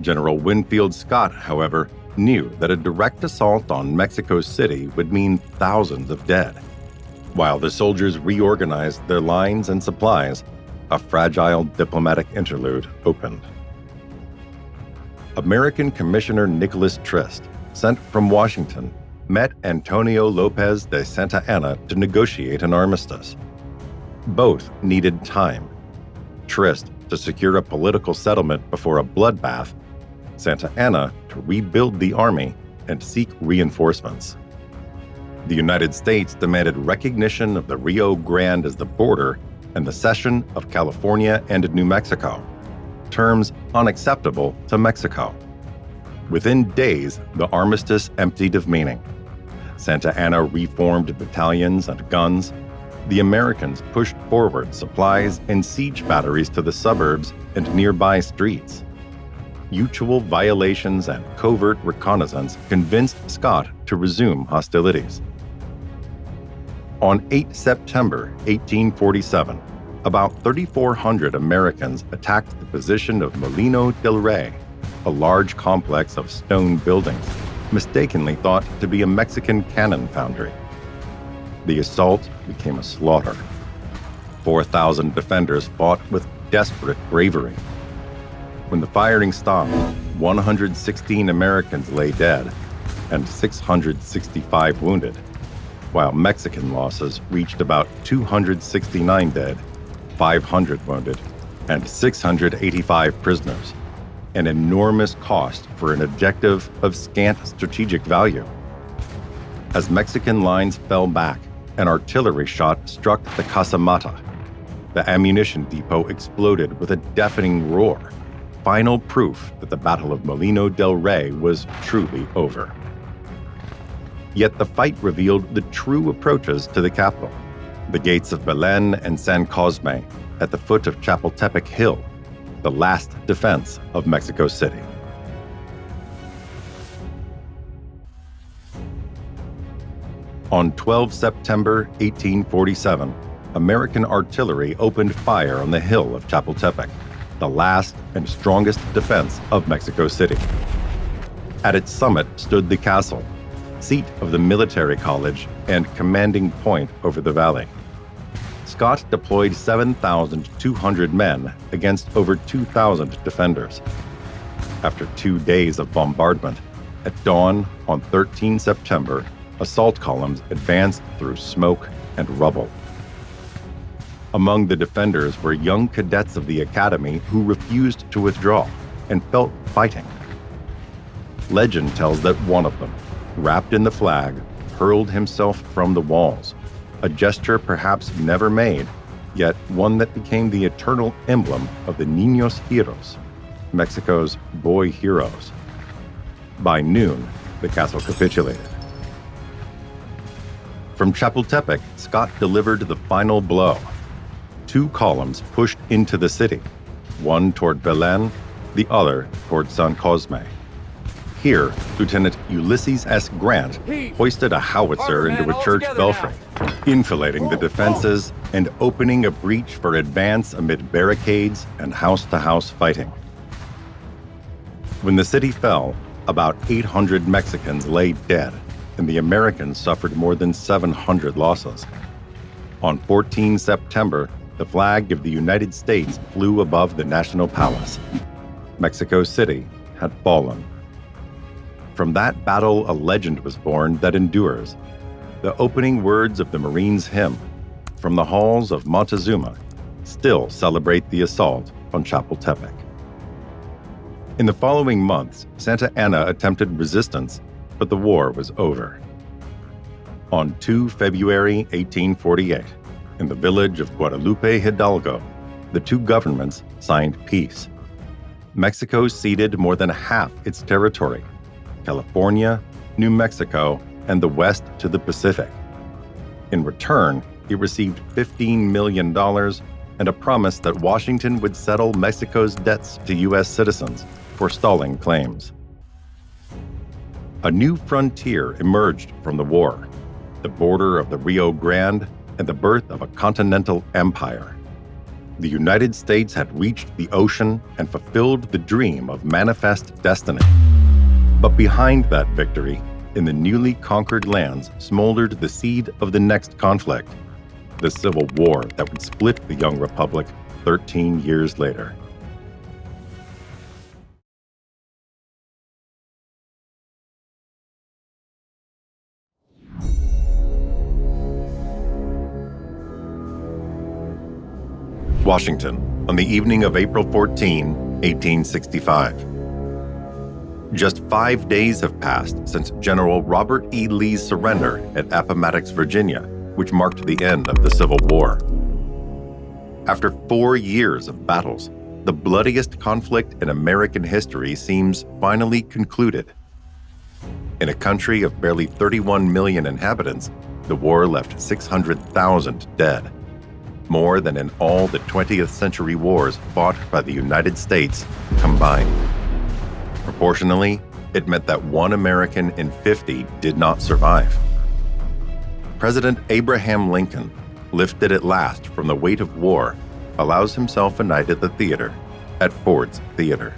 General Winfield Scott, however, knew that a direct assault on Mexico City would mean thousands of dead. While the soldiers reorganized their lines and supplies, a fragile diplomatic interlude opened. American Commissioner Nicholas Trist, sent from Washington, met Antonio Lopez de Santa Anna to negotiate an armistice. Both needed time. Trist to secure a political settlement before a bloodbath, Santa Anna to rebuild the army and seek reinforcements. The United States demanded recognition of the Rio Grande as the border and the cession of California and New Mexico, terms unacceptable to Mexico. Within days, the armistice emptied of meaning. Santa Anna reformed battalions and guns. The Americans pushed forward supplies and siege batteries to the suburbs and nearby streets. Mutual violations and covert reconnaissance convinced Scott to resume hostilities. On 8 September 1847, about 3,400 Americans attacked the position of Molino del Rey, a large complex of stone buildings, mistakenly thought to be a Mexican cannon foundry. The assault became a slaughter. 4,000 defenders fought with desperate bravery. When the firing stopped, 116 Americans lay dead and 665 wounded, while Mexican losses reached about 269 dead, 500 wounded, and 685 prisoners, an enormous cost for an objective of scant strategic value. As Mexican lines fell back, an artillery shot struck the Casamata. The ammunition depot exploded with a deafening roar, final proof that the Battle of Molino del Rey was truly over. Yet the fight revealed the true approaches to the capital, the gates of Belen and San Cosme at the foot of Chapultepec Hill, the last defense of Mexico City. On 12 September 1847, American artillery opened fire on the hill of Chapultepec, the last and strongest defense of Mexico City. At its summit stood the castle, seat of the military college and commanding point over the valley. Scott deployed 7,200 men against over 2,000 defenders. After 2 days of bombardment, at dawn on 13 September, assault columns advanced through smoke and rubble. Among the defenders were young cadets of the academy who refused to withdraw and felt fighting. Legend tells that one of them, wrapped in the flag, hurled himself from the walls, a gesture perhaps never made, yet one that became the eternal emblem of the Niños Heroes, Mexico's boy heroes. By noon, the castle capitulated. From Chapultepec, Scott delivered the final blow. 2 columns pushed into the city, one toward Belen, the other toward San Cosme. Here, Lieutenant Ulysses S. Grant hoisted a howitzer into a church belfry, enfilading the defenses and opening a breach for advance amid barricades and house-to-house fighting. When the city fell, about 800 Mexicans lay dead, and the Americans suffered more than 700 losses. On 14 September, the flag of the United States flew above the National Palace. Mexico City had fallen. From that battle, a legend was born that endures. The opening words of the Marines' hymn, from the halls of Montezuma, still celebrate the assault on Chapultepec. In the following months, Santa Anna attempted resistance, but the war was over. On 2 February 1848, in the village of Guadalupe Hidalgo, the 2 governments signed peace. Mexico ceded more than half its territory, California, New Mexico, and the west to the Pacific. In return, it received $15 million and a promise that Washington would settle Mexico's debts to U.S. citizens for stalling claims. A new frontier emerged from the war, the border of the Rio Grande and the birth of a continental empire. The United States had reached the ocean and fulfilled the dream of manifest destiny. But behind that victory, in the newly conquered lands smoldered the seed of the next conflict, the Civil War that would split the young republic 13 years later. Washington, on the evening of April 14, 1865. Just 5 days have passed since General Robert E. Lee's surrender at Appomattox, Virginia, which marked the end of the Civil War. After 4 years of battles, the bloodiest conflict in American history seems finally concluded. In a country of barely 31 million inhabitants, the war left 600,000 dead, more than in all the 20th century wars fought by the United States combined. Proportionally, it meant that 1 American in 50 did not survive. President Abraham Lincoln, lifted at last from the weight of war, allows himself a night at the theater, at Ford's Theater.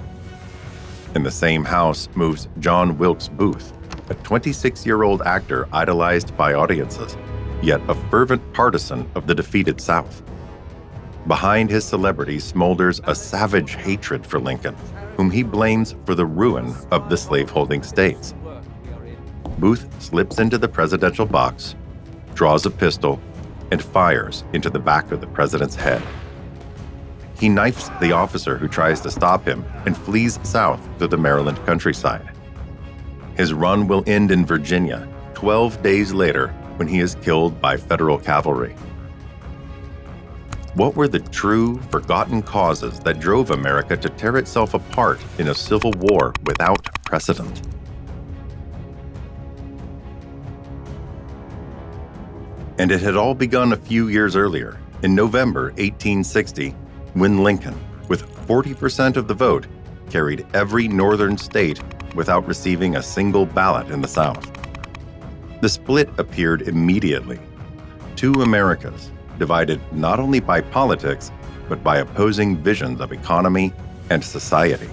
In the same house moves John Wilkes Booth, a 26-year-old actor idolized by audiences, yet a fervent partisan of the defeated South. Behind his celebrity smolders a savage hatred for Lincoln, whom he blames for the ruin of the slaveholding states. Booth slips into the presidential box, draws a pistol, and fires into the back of the president's head. He knifes the officer who tries to stop him and flees south to the Maryland countryside. His run will end in Virginia 12 days later when he is killed by federal cavalry. What were the true, forgotten causes that drove America to tear itself apart in a civil war without precedent? And it had all begun a few years earlier, in November 1860, when Lincoln, with 40% of the vote, carried every northern state without receiving a single ballot in the South. The split appeared immediately. 2 Americas, divided not only by politics, but by opposing visions of economy and society.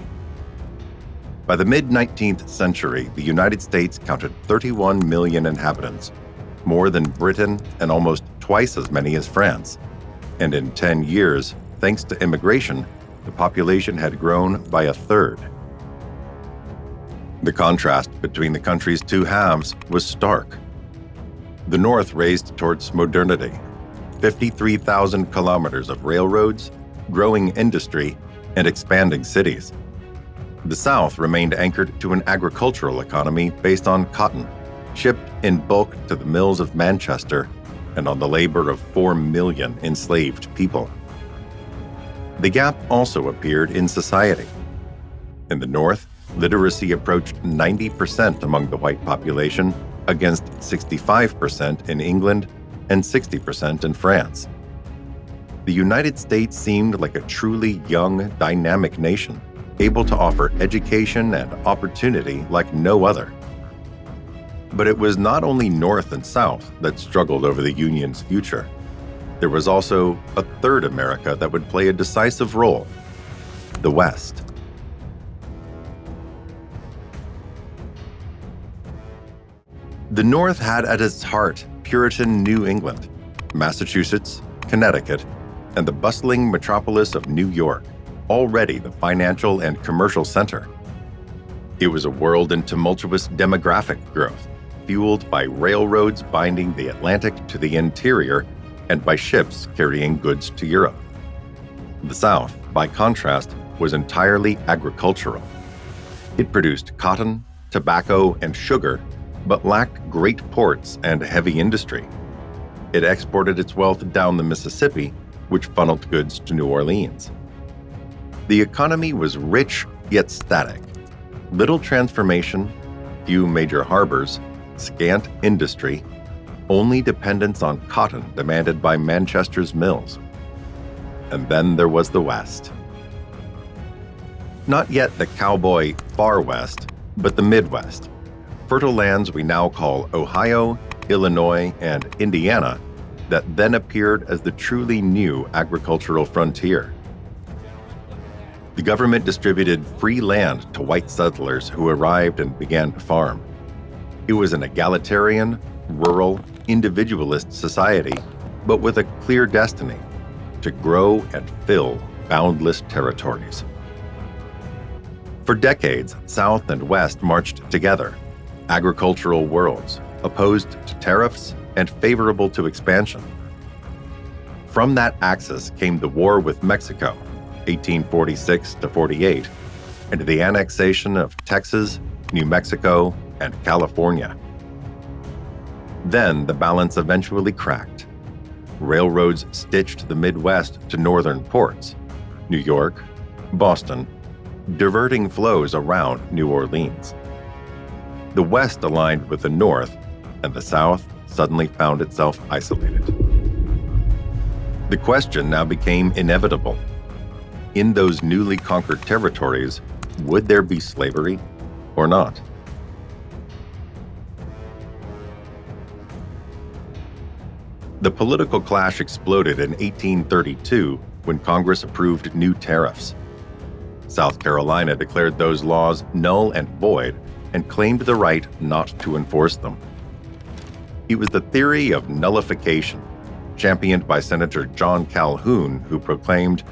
By the mid-19th century, the United States counted 31 million inhabitants, more than Britain and almost twice as many as France. And in 10 years, thanks to immigration, the population had grown by a third. The contrast between the country's two halves was stark. The North raced towards modernity, 53,000 kilometers of railroads, growing industry, and expanding cities. The South remained anchored to an agricultural economy based on cotton, shipped in bulk to the mills of Manchester, and on the labor of 4 million enslaved people. The gap also appeared in society. In the North, literacy approached 90% among the white population, against 65% in England and 60% in France. The United States seemed like a truly young, dynamic nation, able to offer education and opportunity like no other. But it was not only North and South that struggled over the Union's future. There was also a third America that would play a decisive role: the West. The North had at its heart Puritan New England, Massachusetts, Connecticut, and the bustling metropolis of New York, already the financial and commercial center. It was a world in tumultuous demographic growth, fueled by railroads binding the Atlantic to the interior and by ships carrying goods to Europe. The South, by contrast, was entirely agricultural. It produced cotton, tobacco, and sugar, but lacked great ports and heavy industry. It exported its wealth down the Mississippi, which funneled goods to New Orleans. The economy was rich yet static. Little transformation, few major harbors, scant industry, only dependence on cotton demanded by Manchester's mills. And then there was the West. Not yet the cowboy Far West, but the Midwest. Fertile lands we now call Ohio, Illinois, and Indiana that then appeared as the truly new agricultural frontier. The government distributed free land to white settlers who arrived and began to farm. It was an egalitarian, rural, individualist society, but with a clear destiny: to grow and fill boundless territories. For decades, South and West marched together, agricultural worlds, opposed to tariffs and favorable to expansion. From that axis came the war with Mexico, 1846-48, and the annexation of Texas, New Mexico, and California. Then the balance eventually cracked. Railroads stitched the Midwest to northern ports, New York, Boston, diverting flows around New Orleans. The West aligned with the North, and the South suddenly found itself isolated. The question now became inevitable. In those newly conquered territories, would there be slavery or not? The political clash exploded in 1832 when Congress approved new tariffs. South Carolina declared those laws null and void and claimed the right not to enforce them. It was the theory of nullification, championed by Senator John Calhoun, who proclaimed,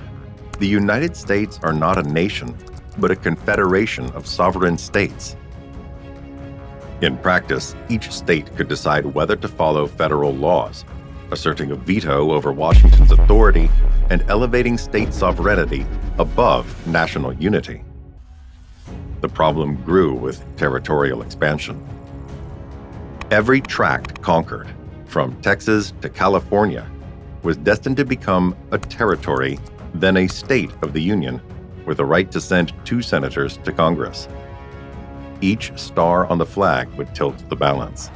"The United States are not a nation, but a confederation of sovereign states." In practice, each state could decide whether to follow federal laws, asserting a veto over Washington's authority and elevating state sovereignty above national unity. The problem grew with territorial expansion. Every tract conquered, from Texas to California, was destined to become a territory, then a state of the Union, with the right to send 2 senators to Congress. Each star on the flag would tilt the balance.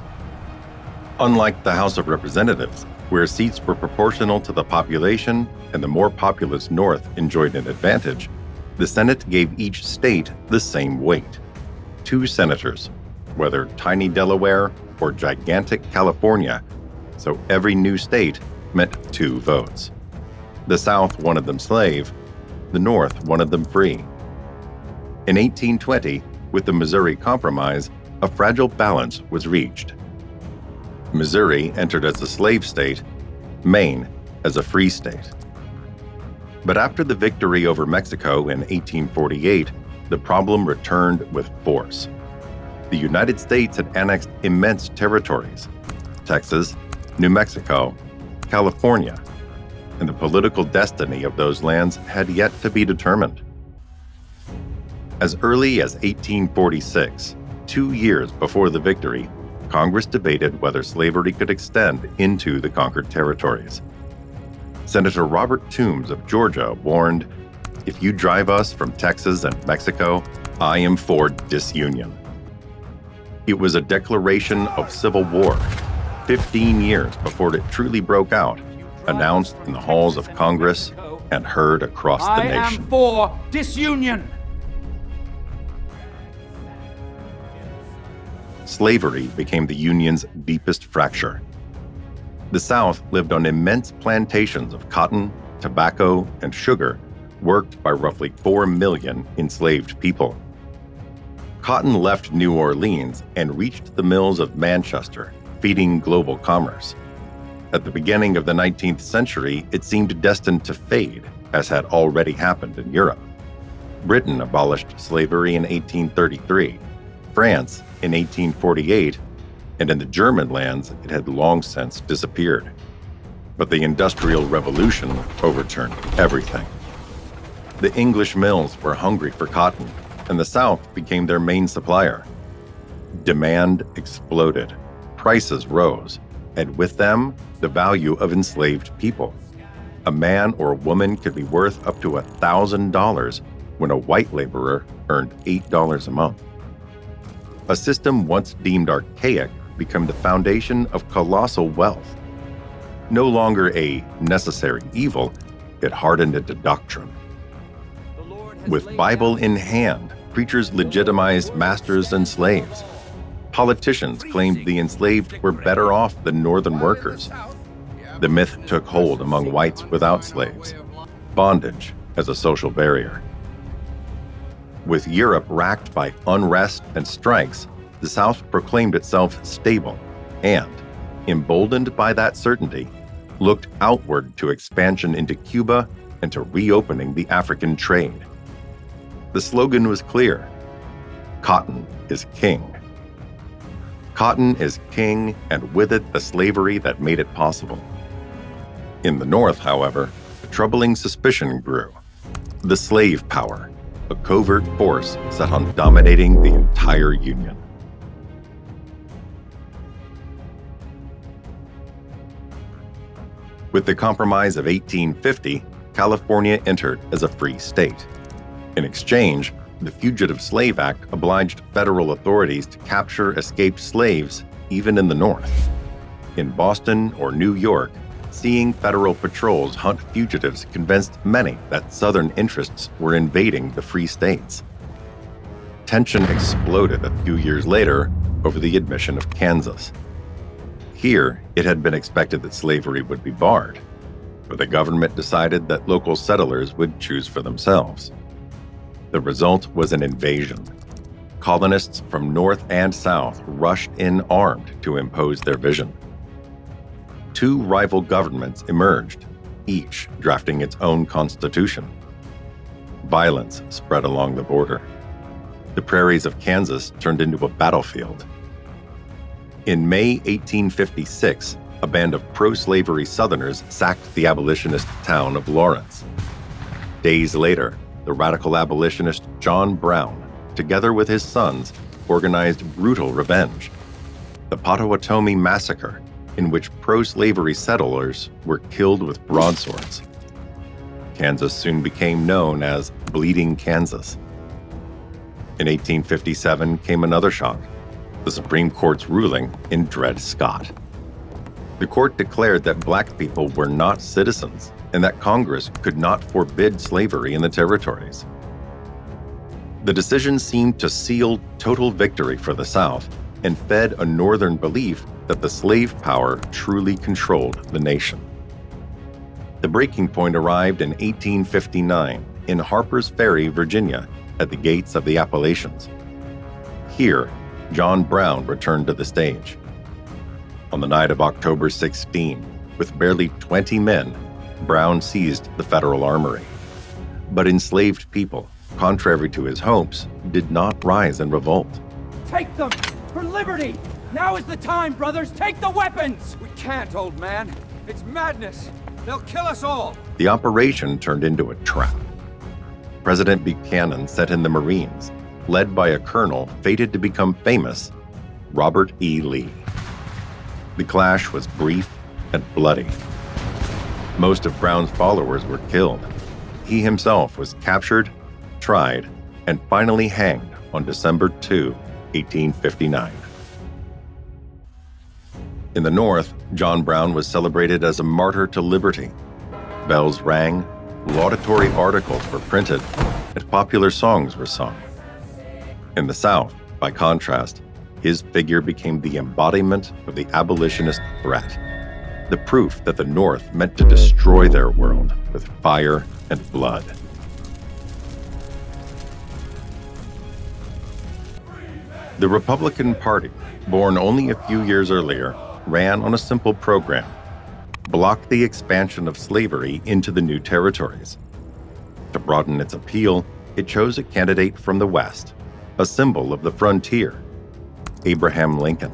Unlike the House of Representatives, where seats were proportional to the population and the more populous North enjoyed an advantage, the Senate gave each state the same weight: 2 senators, whether tiny Delaware or gigantic California, so every new state meant 2 votes. The South wanted them slave, the North wanted them free. In 1820, With the Missouri Compromise, a fragile balance was reached. Missouri entered as a slave state, Maine as a free state. But after the victory over Mexico in 1848, the problem returned with force. The United States had annexed immense territories: Texas, New Mexico, California, and the political destiny of those lands had yet to be determined. As early as 1846, 2 years before the victory, Congress debated whether slavery could extend into the conquered territories. Senator Robert Toombs of Georgia warned, "If you drive us from Texas and Mexico, I am for disunion." It was a declaration of civil war, 15 years before it truly broke out, announced in the halls of Congress and heard across the nation. I am for disunion. Slavery became the Union's deepest fracture. The South lived on immense plantations of cotton, tobacco, and sugar, worked by roughly 4 million enslaved people. Cotton left New Orleans and reached the mills of Manchester, feeding global commerce. At the beginning of the 19th century, it seemed destined to fade, as had already happened in Europe. Britain abolished slavery in 1833, France in 1848, and in the German lands it had long since disappeared. But the Industrial Revolution overturned everything. The English mills were hungry for cotton, and the South became their main supplier. Demand exploded, prices rose, and with them, the value of enslaved people. A man or woman could be worth up to $1,000 when a white laborer earned $8 a month. A system once deemed archaic became the foundation of colossal wealth. No longer a necessary evil, it hardened into doctrine. With Bible in hand, preachers legitimized masters and slaves. Politicians claimed the enslaved were better off than Northern workers. The myth took hold among whites without slaves: bondage as a social barrier. With Europe racked by unrest and strikes, the South proclaimed itself stable and, emboldened by that certainty, looked outward to expansion into Cuba and to reopening the African trade. The slogan was clear: cotton is king. Cotton is king, and with it the slavery that made it possible. In the North, however, a troubling suspicion grew: the slave power, a covert force set on dominating the entire Union. With the Compromise of 1850, California entered as a free state. In exchange, the Fugitive Slave Act obliged federal authorities to capture escaped slaves even in the North. In Boston or New York, seeing federal patrols hunt fugitives convinced many that Southern interests were invading the free states. Tension exploded a few years later over the admission of Kansas. Here, it had been expected that slavery would be barred, but the government decided that local settlers would choose for themselves. The result was an invasion. Colonists from North and South rushed in armed to impose their vision. Two rival governments emerged, each drafting its own constitution. Violence spread along the border. The prairies of Kansas turned into a battlefield. In May 1856, a band of pro-slavery Southerners sacked the abolitionist town of Lawrence. Days later, the radical abolitionist John Brown, together with his sons, organized brutal revenge: the Potawatomi Massacre, in which pro-slavery settlers were killed with broadswords. Kansas soon became known as Bleeding Kansas. In 1857 came another shock: the Supreme Court's ruling in Dred Scott. The court declared that black people were not citizens and that Congress could not forbid slavery in the territories. The decision seemed to seal total victory for the South and fed a Northern belief that the slave power truly controlled the nation. The breaking point arrived in 1859 in Harper's Ferry, Virginia, at the gates of the Appalachians. Here, John Brown returned to the stage. On the night of October 16, with barely 20 men, Brown seized the federal armory. But enslaved people, contrary to his hopes, did not rise in revolt. Take them! For liberty! Now is the time, brothers! Take the weapons! We can't, old man. It's madness. They'll kill us all. The operation turned into a trap. President Buchanan sent in the Marines, led by a colonel fated to become famous, Robert E. Lee. The clash was brief and bloody. Most of Brown's followers were killed. He himself was captured, tried, and finally hanged on December 2, 1859. In the North, John Brown was celebrated as a martyr to liberty. Bells rang, laudatory articles were printed, and popular songs were sung. In the South, by contrast, his figure became the embodiment of the abolitionist threat, the proof that the North meant to destroy their world with fire and blood. The Republican Party, born only a few years earlier, ran on a simple program: block the expansion of slavery into the new territories. To broaden its appeal, it chose a candidate from the West, a symbol of the frontier, Abraham Lincoln.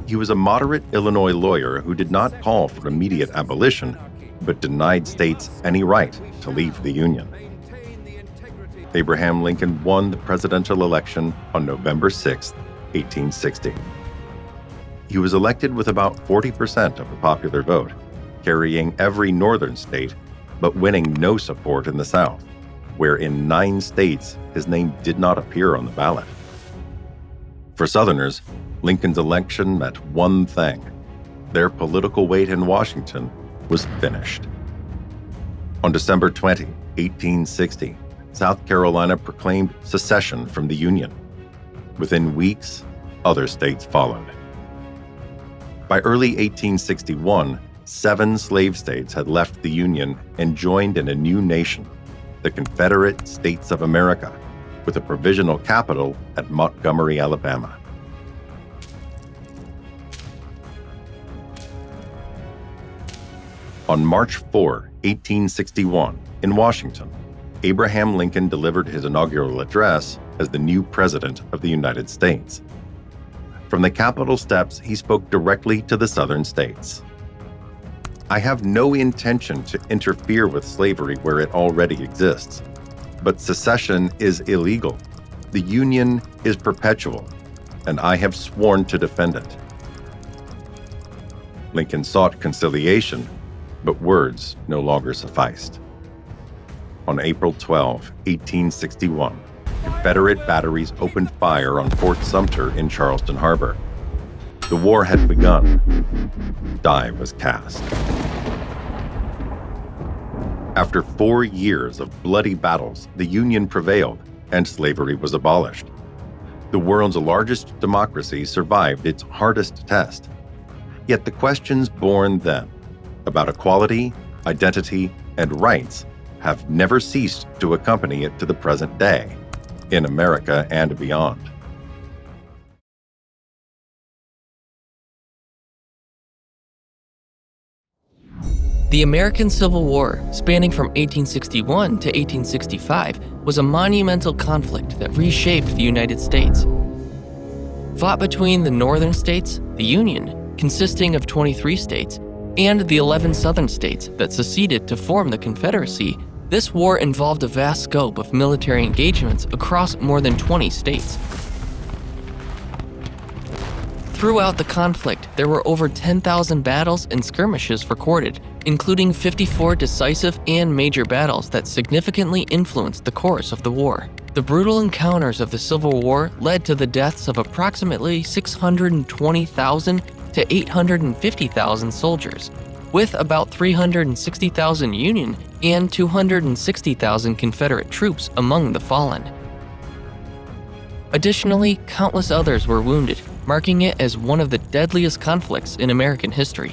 He was a moderate Illinois lawyer who did not call for immediate abolition, but denied states any right to leave the Union. Abraham Lincoln won the presidential election on November 6, 1860. He was elected with about 40% of the popular vote, carrying every northern state, but winning no support in the South, where in 9 states his name did not appear on the ballot. For Southerners, Lincoln's election meant one thing: their political wait in Washington was finished. On December 20, 1860, South Carolina proclaimed secession from the Union. Within weeks, other states followed. By early 1861, 7 slave states had left the Union and joined in a new nation, the Confederate States of America, with a provisional capital at Montgomery, Alabama. On March 4, 1861, in Washington, Abraham Lincoln delivered his inaugural address as the new President of the United States. From the Capitol steps, he spoke directly to the Southern states. "I have no intention to interfere with slavery where it already exists, but secession is illegal. The Union is perpetual, and I have sworn to defend it." Lincoln sought conciliation, but words no longer sufficed. On April 12, 1861, Confederate batteries opened fire on Fort Sumter in Charleston Harbor. The war had begun. Die was cast. After 4 years of bloody battles, the Union prevailed and slavery was abolished. The world's largest democracy survived its hardest test. Yet the questions born then about equality, identity, and rights have never ceased to accompany it to the present day, in America and beyond. The American Civil War, spanning from 1861 to 1865, was a monumental conflict that reshaped the United States. Fought between the northern states, the Union, consisting of 23 states, and the 11 southern states that seceded to form the Confederacy, this war involved a vast scope of military engagements across more than 20 states. Throughout the conflict, there were over 10,000 battles and skirmishes recorded, including 54 decisive and major battles that significantly influenced the course of the war. The brutal encounters of the Civil War led to the deaths of approximately 620,000 to 850,000 soldiers, with about 360,000 Union and 260,000 Confederate troops among the fallen. Additionally, countless others were wounded, marking it as one of the deadliest conflicts in American history.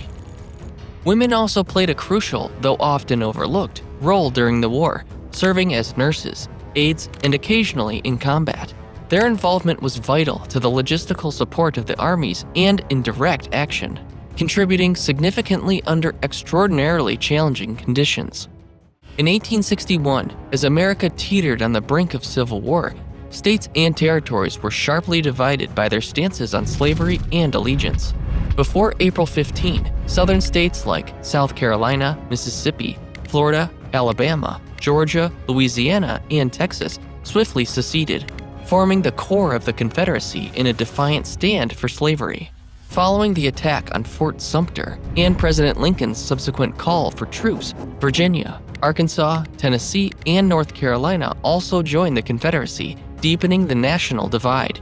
Women also played a crucial, though often overlooked, role during the war, serving as nurses, aides, and occasionally in combat. Their involvement was vital to the logistical support of the armies and in direct action, contributing significantly under extraordinarily challenging conditions. In 1861, as America teetered on the brink of civil war, states and territories were sharply divided by their stances on slavery and allegiance. Before April 15, southern states like South Carolina, Mississippi, Florida, Alabama, Georgia, Louisiana, and Texas swiftly seceded, forming the core of the Confederacy in a defiant stand for slavery. Following the attack on Fort Sumter and President Lincoln's subsequent call for troops, Virginia, Arkansas, Tennessee, and North Carolina also joined the Confederacy, deepening the national divide.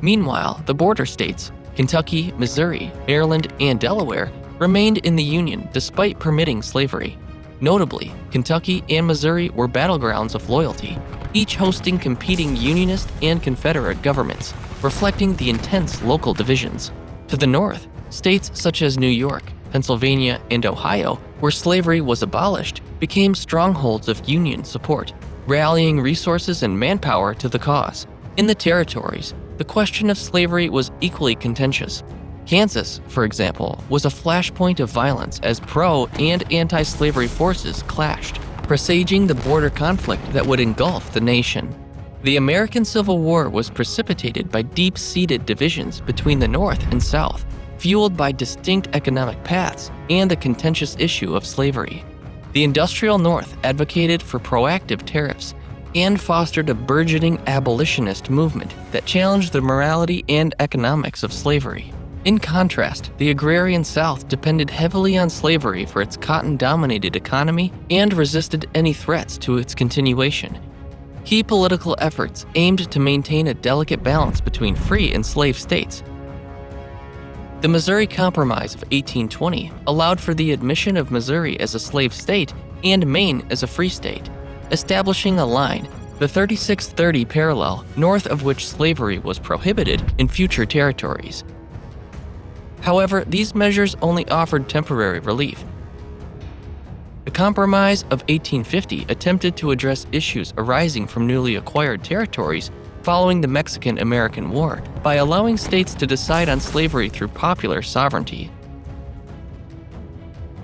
Meanwhile, the border states, Kentucky, Missouri, Maryland, and Delaware, remained in the Union despite permitting slavery. Notably, Kentucky and Missouri were battlegrounds of loyalty, each hosting competing Unionist and Confederate governments, reflecting the intense local divisions. To the north, states such as New York, Pennsylvania, and Ohio, where slavery was abolished, became strongholds of Union support, rallying resources and manpower to the cause. In the territories, the question of slavery was equally contentious. Kansas, for example, was a flashpoint of violence as pro- and anti-slavery forces clashed, presaging the border conflict that would engulf the nation. The American Civil War was precipitated by deep-seated divisions between the North and South, fueled by distinct economic paths and the contentious issue of slavery. The industrial North advocated for proactive tariffs and fostered a burgeoning abolitionist movement that challenged the morality and economics of slavery. In contrast, the agrarian South depended heavily on slavery for its cotton-dominated economy and resisted any threats to its continuation. Key political efforts aimed to maintain a delicate balance between free and slave states. The Missouri Compromise of 1820 allowed for the admission of Missouri as a slave state and Maine as a free state, establishing a line, the 3630 parallel, north of which slavery was prohibited in future territories. However, these measures only offered temporary relief. The Compromise of 1850 attempted to address issues arising from newly acquired territories following the Mexican-American War by allowing states to decide on slavery through popular sovereignty.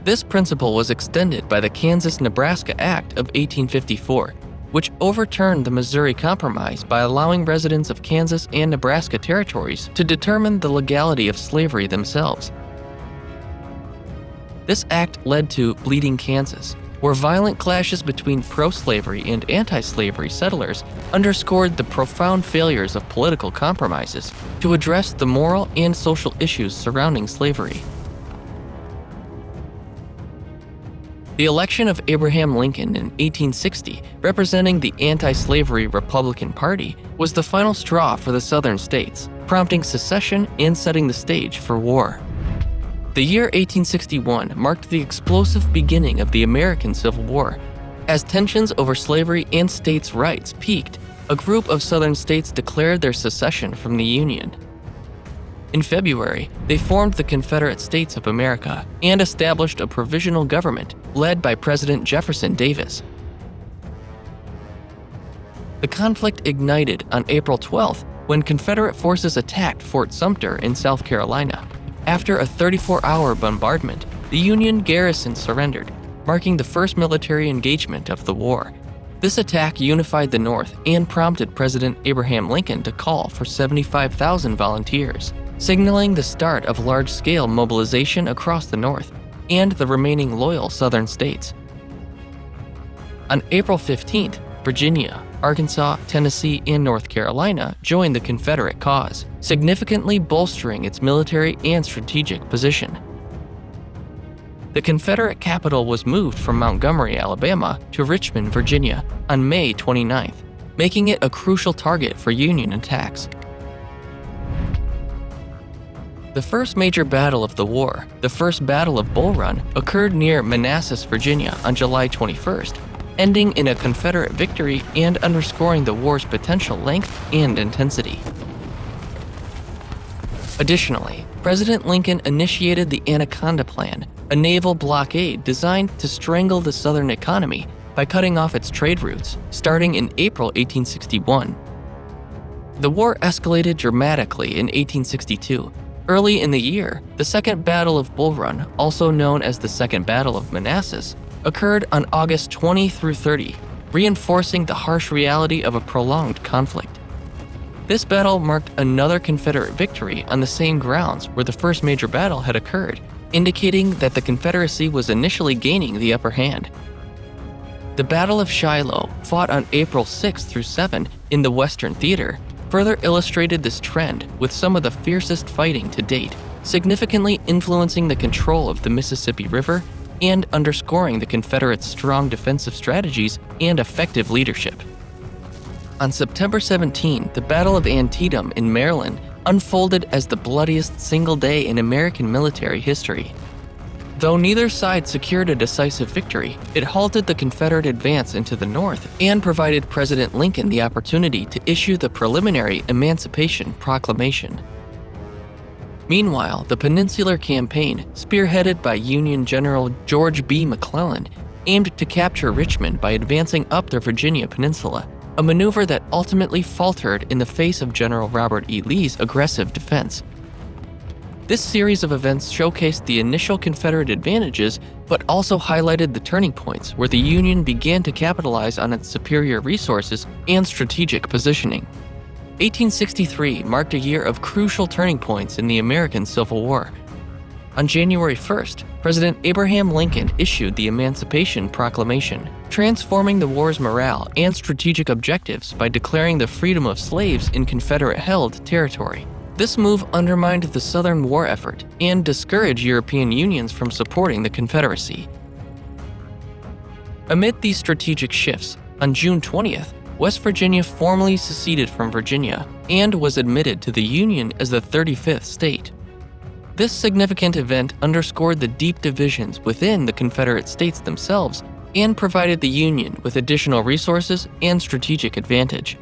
This principle was extended by the Kansas-Nebraska Act of 1854, which overturned the Missouri Compromise by allowing residents of Kansas and Nebraska territories to determine the legality of slavery themselves. This act led to Bleeding Kansas, where violent clashes between pro-slavery and anti-slavery settlers underscored the profound failures of political compromises to address the moral and social issues surrounding slavery. The election of Abraham Lincoln in 1860, representing the anti-slavery Republican Party, was the final straw for the southern states, prompting secession and setting the stage for war. The year 1861 marked the explosive beginning of the American Civil War. As tensions over slavery and states' rights peaked, a group of southern states declared their secession from the Union. In February, they formed the Confederate States of America and established a provisional government led by President Jefferson Davis. The conflict ignited on April 12th when Confederate forces attacked Fort Sumter in South Carolina. After a 34-hour bombardment, the Union garrison surrendered, marking the first military engagement of the war. This attack unified the North and prompted President Abraham Lincoln to call for 75,000 volunteers, signaling the start of large-scale mobilization across the North and the remaining loyal southern states. On April 15th, Virginia, Arkansas, Tennessee, and North Carolina joined the Confederate cause, significantly bolstering its military and strategic position. The Confederate capital was moved from Montgomery, Alabama, to Richmond, Virginia, on May 29th, making it a crucial target for Union attacks. The first major battle of the war, the First Battle of Bull Run, occurred near Manassas, Virginia on July 21st, ending in a Confederate victory and underscoring the war's potential length and intensity. Additionally, President Lincoln initiated the Anaconda Plan, a naval blockade designed to strangle the Southern economy by cutting off its trade routes, starting in April 1861. The war escalated dramatically in 1862. Early in the year, the Second Battle of Bull Run, also known as the Second Battle of Manassas, occurred on August 20 through 30, reinforcing the harsh reality of a prolonged conflict. This battle marked another Confederate victory on the same grounds where the first major battle had occurred, indicating that the Confederacy was initially gaining the upper hand. The Battle of Shiloh, fought on April 6 through 7 in the Western Theater, further illustrated this trend with some of the fiercest fighting to date, significantly influencing the control of the Mississippi River and underscoring the Confederates' strong defensive strategies and effective leadership. On September 17, the Battle of Antietam in Maryland unfolded as the bloodiest single day in American military history. Though neither side secured a decisive victory, it halted the Confederate advance into the North and provided President Lincoln the opportunity to issue the preliminary Emancipation Proclamation. Meanwhile, the Peninsular Campaign, spearheaded by Union General George B. McClellan, aimed to capture Richmond by advancing up the Virginia Peninsula, a maneuver that ultimately faltered in the face of General Robert E. Lee's aggressive defense. This series of events showcased the initial Confederate advantages, but also highlighted the turning points where the Union began to capitalize on its superior resources and strategic positioning. 1863 marked a year of crucial turning points in the American Civil War. On January 1st, President Abraham Lincoln issued the Emancipation Proclamation, transforming the war's morale and strategic objectives by declaring the freedom of slaves in Confederate-held territory. This move undermined the Southern war effort and discouraged European unions from supporting the Confederacy. Amid these strategic shifts, on June 20th, West Virginia formally seceded from Virginia and was admitted to the Union as the 35th state. This significant event underscored the deep divisions within the Confederate states themselves and provided the Union with additional resources and strategic advantage.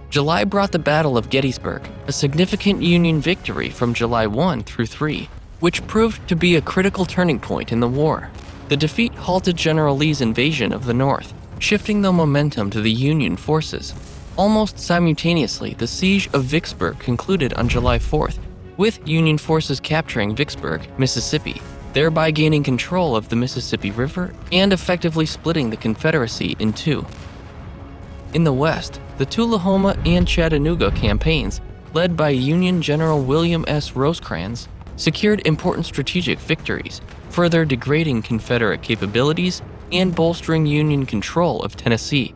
July brought the Battle of Gettysburg, a significant Union victory from July 1 through 3, which proved to be a critical turning point in the war. The defeat halted General Lee's invasion of the North, shifting the momentum to the Union forces. Almost simultaneously, the siege of Vicksburg concluded on July 4th, with Union forces capturing Vicksburg, Mississippi, thereby gaining control of the Mississippi River and effectively splitting the Confederacy in two. In the West, the Tullahoma and Chattanooga campaigns, led by Union General William S. Rosecrans, secured important strategic victories, further degrading Confederate capabilities and bolstering Union control of Tennessee.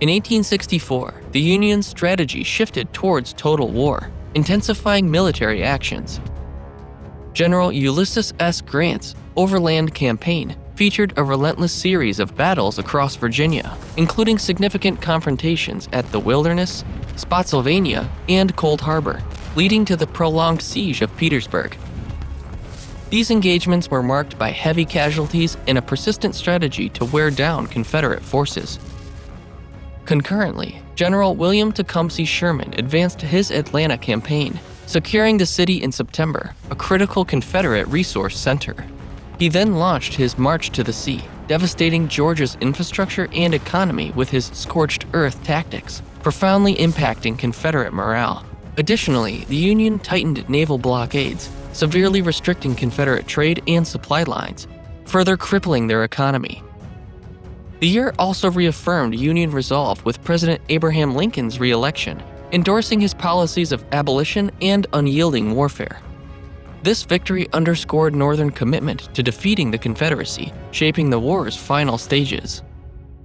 In 1864, the Union's strategy shifted towards total war, intensifying military actions. General Ulysses S. Grant's Overland Campaign featured a relentless series of battles across Virginia, including significant confrontations at the Wilderness, Spotsylvania, and Cold Harbor, leading to the prolonged siege of Petersburg. These engagements were marked by heavy casualties and a persistent strategy to wear down Confederate forces. Concurrently, General William Tecumseh Sherman advanced his Atlanta campaign, securing the city in September, a critical Confederate resource center. He then launched his March to the Sea, devastating Georgia's infrastructure and economy with his scorched earth tactics, profoundly impacting Confederate morale. Additionally, the Union tightened naval blockades, severely restricting Confederate trade and supply lines, further crippling their economy. The year also reaffirmed Union resolve with President Abraham Lincoln's re-election, endorsing his policies of abolition and unyielding warfare. This victory underscored Northern commitment to defeating the Confederacy, shaping the war's final stages.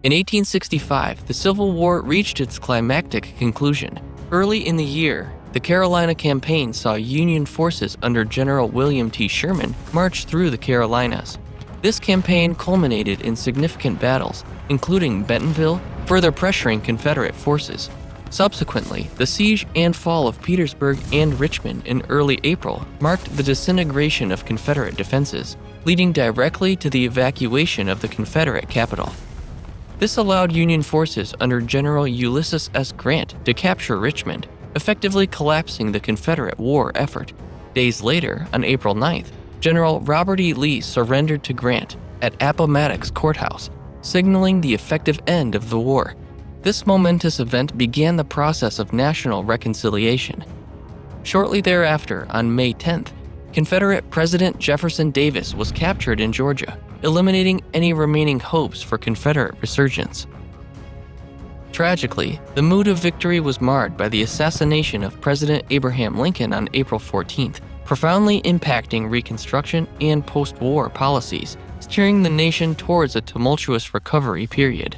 In 1865, the Civil War reached its climactic conclusion. Early in the year, the Carolina Campaign saw Union forces under General William T. Sherman march through the Carolinas. This campaign culminated in significant battles, including Bentonville, further pressuring Confederate forces. Subsequently, the siege and fall of Petersburg and Richmond in early April marked the disintegration of Confederate defenses, leading directly to the evacuation of the Confederate capital. This allowed Union forces under General Ulysses S. Grant to capture Richmond, effectively collapsing the Confederate war effort. Days later, on April 9th, General Robert E. Lee surrendered to Grant at Appomattox Courthouse, signaling the effective end of the war. This momentous event began the process of national reconciliation. Shortly thereafter, on May 10th, Confederate President Jefferson Davis was captured in Georgia, eliminating any remaining hopes for Confederate resurgence. Tragically, the mood of victory was marred by the assassination of President Abraham Lincoln on April 14th, profoundly impacting Reconstruction and post-war policies, steering the nation towards a tumultuous recovery period.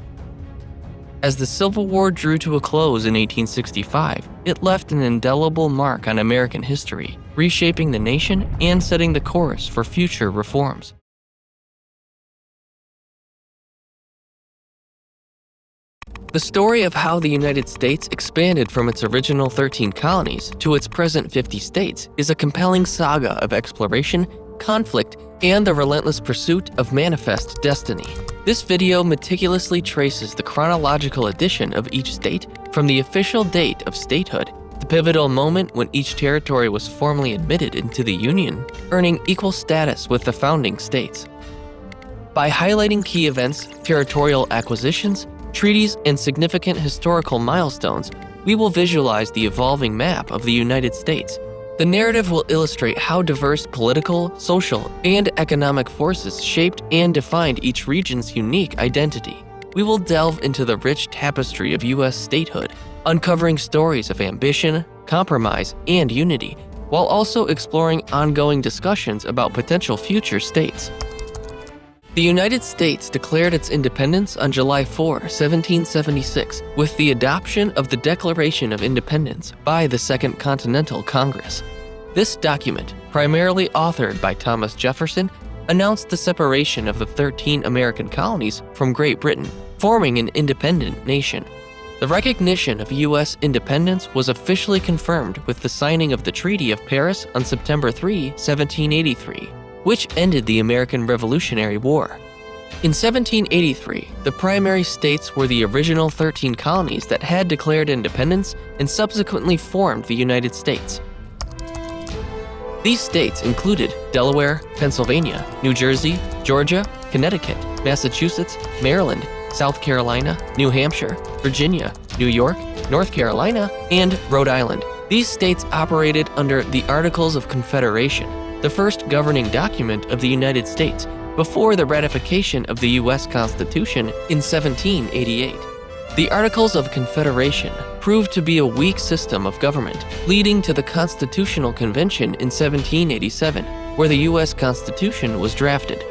As the Civil War drew to a close in 1865, it left an indelible mark on American history, reshaping the nation and setting the course for future reforms. The story of how the United States expanded from its original 13 colonies to its present 50 states is a compelling saga of exploration, conflict, and the relentless pursuit of manifest destiny. This video meticulously traces the chronological addition of each state from the official date of statehood, the pivotal moment when each territory was formally admitted into the Union, earning equal status with the founding states. By highlighting key events, territorial acquisitions, treaties, and significant historical milestones, we will visualize the evolving map of the United States. The narrative will illustrate how diverse political, social, and economic forces shaped and defined each region's unique identity. We will delve into the rich tapestry of U.S. statehood, uncovering stories of ambition, compromise, and unity, while also exploring ongoing discussions about potential future states. The United States declared its independence on July 4, 1776, with the adoption of the Declaration of Independence by the Second Continental Congress. This document, primarily authored by Thomas Jefferson, announced the separation of the 13 American colonies from Great Britain, forming an independent nation. The recognition of U.S. independence was officially confirmed with the signing of the Treaty of Paris on September 3, 1783. Which ended the American Revolutionary War. In 1783, the primary states were the original 13 colonies that had declared independence and subsequently formed the United States. These states included Delaware, Pennsylvania, New Jersey, Georgia, Connecticut, Massachusetts, Maryland, South Carolina, New Hampshire, Virginia, New York, North Carolina, and Rhode Island. These states operated under the Articles of Confederation, the first governing document of the United States, before the ratification of the U.S. Constitution in 1788. The Articles of Confederation proved to be a weak system of government, leading to the Constitutional Convention in 1787, where the U.S. Constitution was drafted.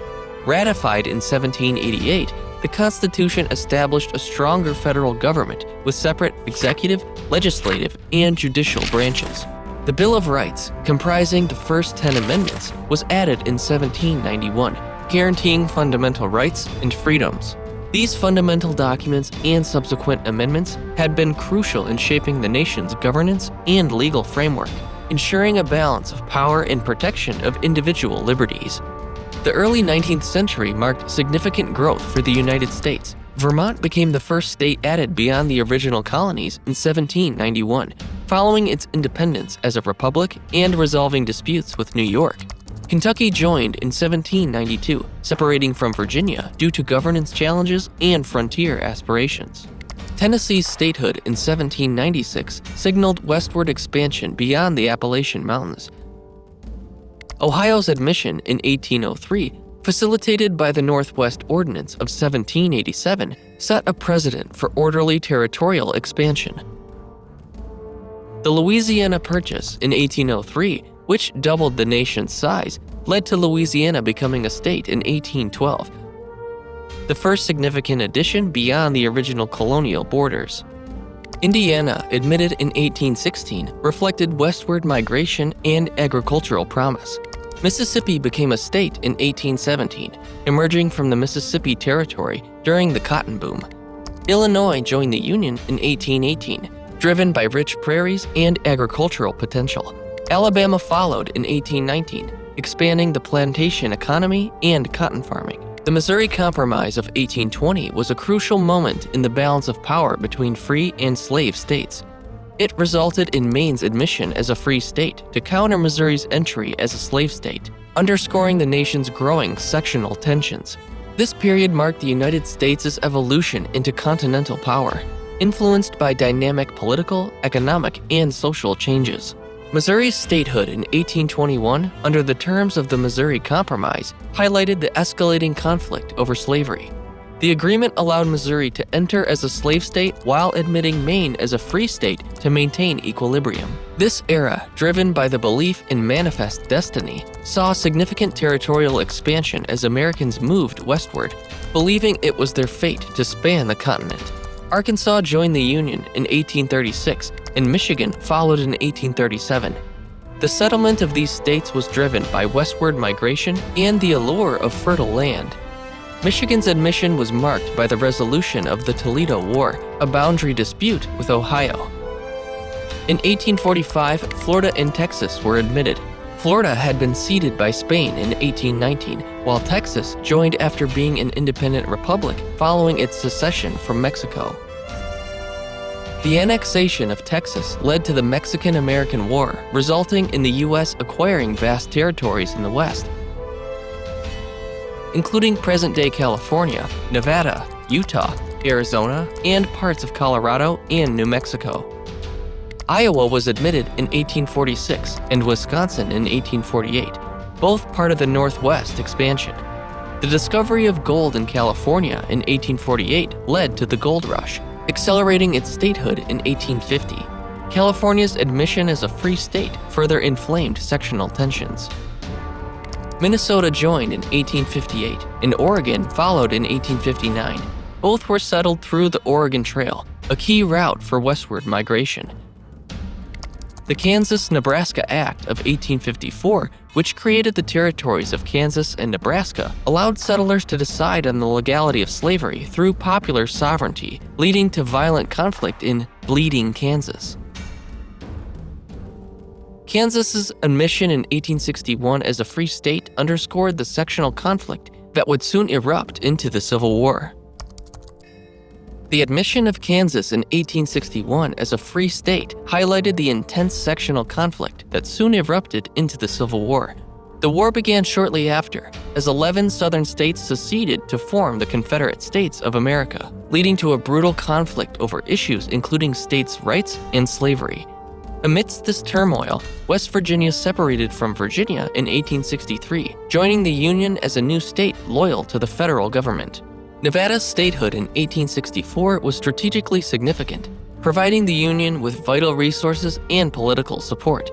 Ratified in 1788, the Constitution established a stronger federal government with separate executive, legislative, and judicial branches. The Bill of Rights, comprising the first 10 amendments, was added in 1791, guaranteeing fundamental rights and freedoms. These fundamental documents and subsequent amendments had been crucial in shaping the nation's governance and legal framework, ensuring a balance of power and protection of individual liberties. The early 19th century marked significant growth for the United States. Vermont became the first state added beyond the original colonies in 1791, following its independence as a republic and resolving disputes with New York. Kentucky joined in 1792, separating from Virginia due to governance challenges and frontier aspirations. Tennessee's statehood in 1796 signaled westward expansion beyond the Appalachian Mountains. Ohio's admission in 1803, facilitated by the Northwest Ordinance of 1787, set a precedent for orderly territorial expansion. The Louisiana Purchase in 1803, which doubled the nation's size, led to Louisiana becoming a state in 1812, the first significant addition beyond the original colonial borders. Indiana, admitted in 1816, reflected westward migration and agricultural promise. Mississippi became a state in 1817, emerging from the Mississippi Territory during the cotton boom. Illinois joined the Union in 1818, driven by rich prairies and agricultural potential. Alabama followed in 1819, expanding the plantation economy and cotton farming. The Missouri Compromise of 1820 was a crucial moment in the balance of power between free and slave states. It resulted in Maine's admission as a free state to counter Missouri's entry as a slave state, underscoring the nation's growing sectional tensions. This period marked the United States' evolution into continental power. influenced by dynamic political, economic, and social changes. Missouri's statehood in 1821, under the terms of the Missouri Compromise, highlighted the escalating conflict over slavery. The agreement allowed Missouri to enter as a slave state while admitting Maine as a free state to maintain equilibrium. This era, driven by the belief in manifest destiny, saw significant territorial expansion as Americans moved westward, believing it was their fate to span the continent. Arkansas joined the Union in 1836, and Michigan followed in 1837. The settlement of these states was driven by westward migration and the allure of fertile land. Michigan's admission was marked by the resolution of the Toledo War, a boundary dispute with Ohio. In 1845, Florida and Texas were admitted. Florida had been ceded by Spain in 1819, while Texas joined after being an independent republic following its secession from Mexico. The annexation of Texas led to the Mexican-American War, resulting in the U.S. acquiring vast territories in the West, including present-day California, Nevada, Utah, Arizona, and parts of Colorado and New Mexico. Iowa was admitted in 1846 and Wisconsin in 1848, both part of the Northwest expansion. The discovery of gold in California in 1848 led to the gold rush, accelerating its statehood in 1850. California's admission as a free state further inflamed sectional tensions. Minnesota joined in 1858, and Oregon followed in 1859. Both were settled through the Oregon Trail, a key route for westward migration. The Kansas-Nebraska Act of 1854, which created the territories of Kansas and Nebraska, allowed settlers to decide on the legality of slavery through popular sovereignty, leading to violent conflict in Bleeding Kansas. Kansas's admission in 1861 as a free state underscored the sectional conflict that would soon erupt into the Civil War. The admission of Kansas in 1861 as a free state highlighted the intense sectional conflict that soon erupted into the Civil War. The war began shortly after, as 11 southern states seceded to form the Confederate States of America, leading to a brutal conflict over issues including states' rights and slavery. Amidst this turmoil, West Virginia separated from Virginia in 1863, joining the Union as a new state loyal to the federal government. Nevada's statehood in 1864 was strategically significant, providing the Union with vital resources and political support.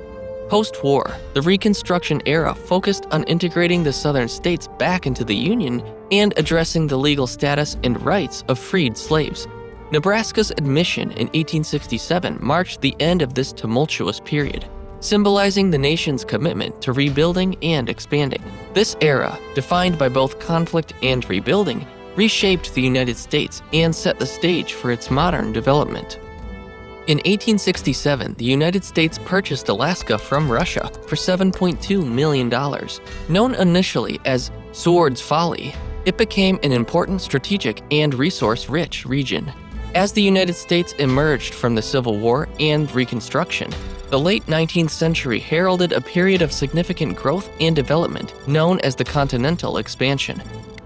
Post-war, the Reconstruction era focused on integrating the southern states back into the Union and addressing the legal status and rights of freed slaves. Nebraska's admission in 1867 marked the end of this tumultuous period, symbolizing the nation's commitment to rebuilding and expanding. This era, defined by both conflict and rebuilding, reshaped the United States and set the stage for its modern development. In 1867, the United States purchased Alaska from Russia for $7.2 million. Known initially as Seward's Folly, it became an important strategic and resource-rich region. As the United States emerged from the Civil War and Reconstruction, the late 19th century heralded a period of significant growth and development known as the Continental expansion.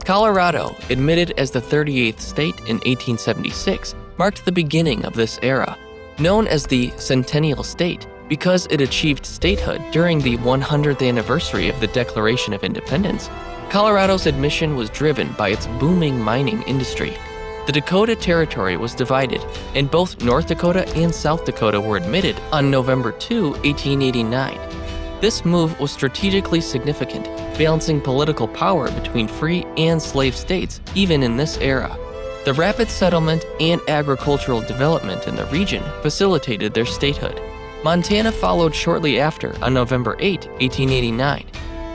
Colorado, admitted as the 38th state in 1876, marked the beginning of this era, known as the Centennial State because it achieved statehood during the 100th anniversary of the Declaration of Independence. Colorado's admission was driven by its booming mining industry. The Dakota Territory was divided, and both North Dakota and South Dakota were admitted on November 2, 1889. This move was strategically significant, balancing political power between free and slave states even in this era. The rapid settlement and agricultural development in the region facilitated their statehood. Montana followed shortly after on November 8, 1889.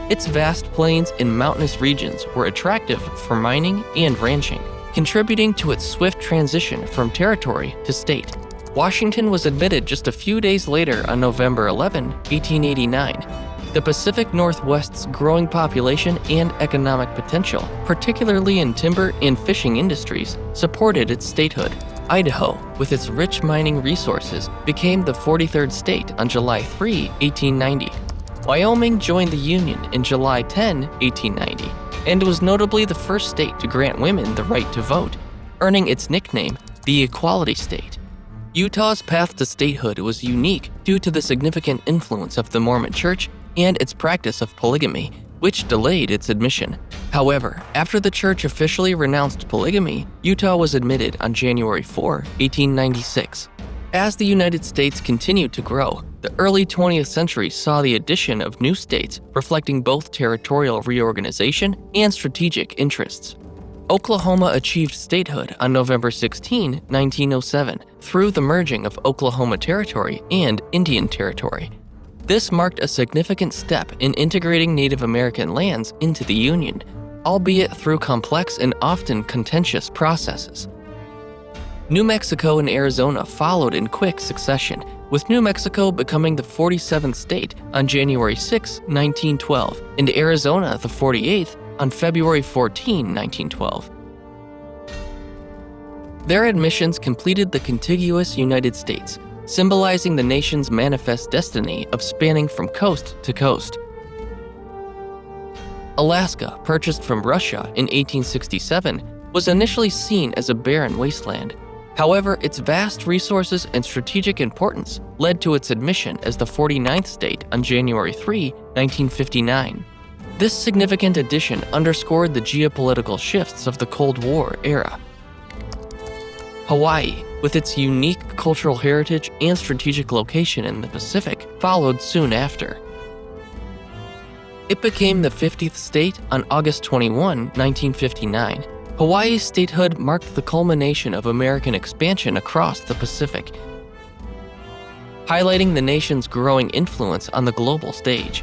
Its vast plains and mountainous regions were attractive for mining and ranching, contributing to its swift transition from territory to state. Washington was admitted just a few days later on November 11, 1889. The Pacific Northwest's growing population and economic potential, particularly in timber and fishing industries, supported its statehood. Idaho, with its rich mining resources, became the 43rd state on July 3, 1890. Wyoming joined the Union in July 10, 1890, and was notably the first state to grant women the right to vote, earning its nickname, the equality state. Utah's path to statehood was unique due to the significant influence of the Mormon Church and its practice of polygamy, which delayed its admission. However, after the church officially renounced polygamy, Utah was admitted on January 4, 1896. As the United States continued to grow, the early 20th century saw the addition of new states reflecting both territorial reorganization and strategic interests. Oklahoma achieved statehood on November 16, 1907, through the merging of Oklahoma Territory and Indian Territory. This marked a significant step in integrating Native American lands into the Union, albeit through complex and often contentious processes. New Mexico and Arizona followed in quick succession, with New Mexico becoming the 47th state on January 6, 1912, and Arizona the 48th on February 14, 1912. Their admissions completed the contiguous United States, symbolizing the nation's manifest destiny of spanning from coast to coast. Alaska, purchased from Russia in 1867, was initially seen as a barren wasteland. However, its vast resources and strategic importance led to its admission as the 49th state on January 3, 1959. This significant addition underscored the geopolitical shifts of the Cold War era. Hawaii, with its unique cultural heritage and strategic location in the Pacific, followed soon after. It became the 50th state on August 21, 1959. Hawaii's statehood marked the culmination of American expansion across the Pacific, highlighting the nation's growing influence on the global stage.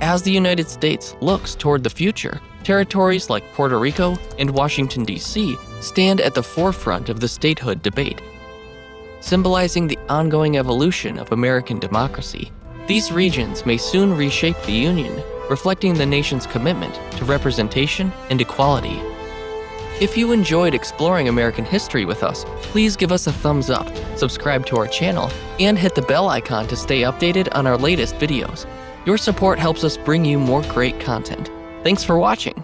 As the United States looks toward the future, territories like Puerto Rico and Washington, D.C. stand at the forefront of the statehood debate, symbolizing the ongoing evolution of American democracy. These regions may soon reshape the Union, reflecting the nation's commitment to representation and equality. If you enjoyed exploring American history with us, please give us a thumbs up, subscribe to our channel, and hit the bell icon to stay updated on our latest videos. Your support helps us bring you more great content. Thanks for watching.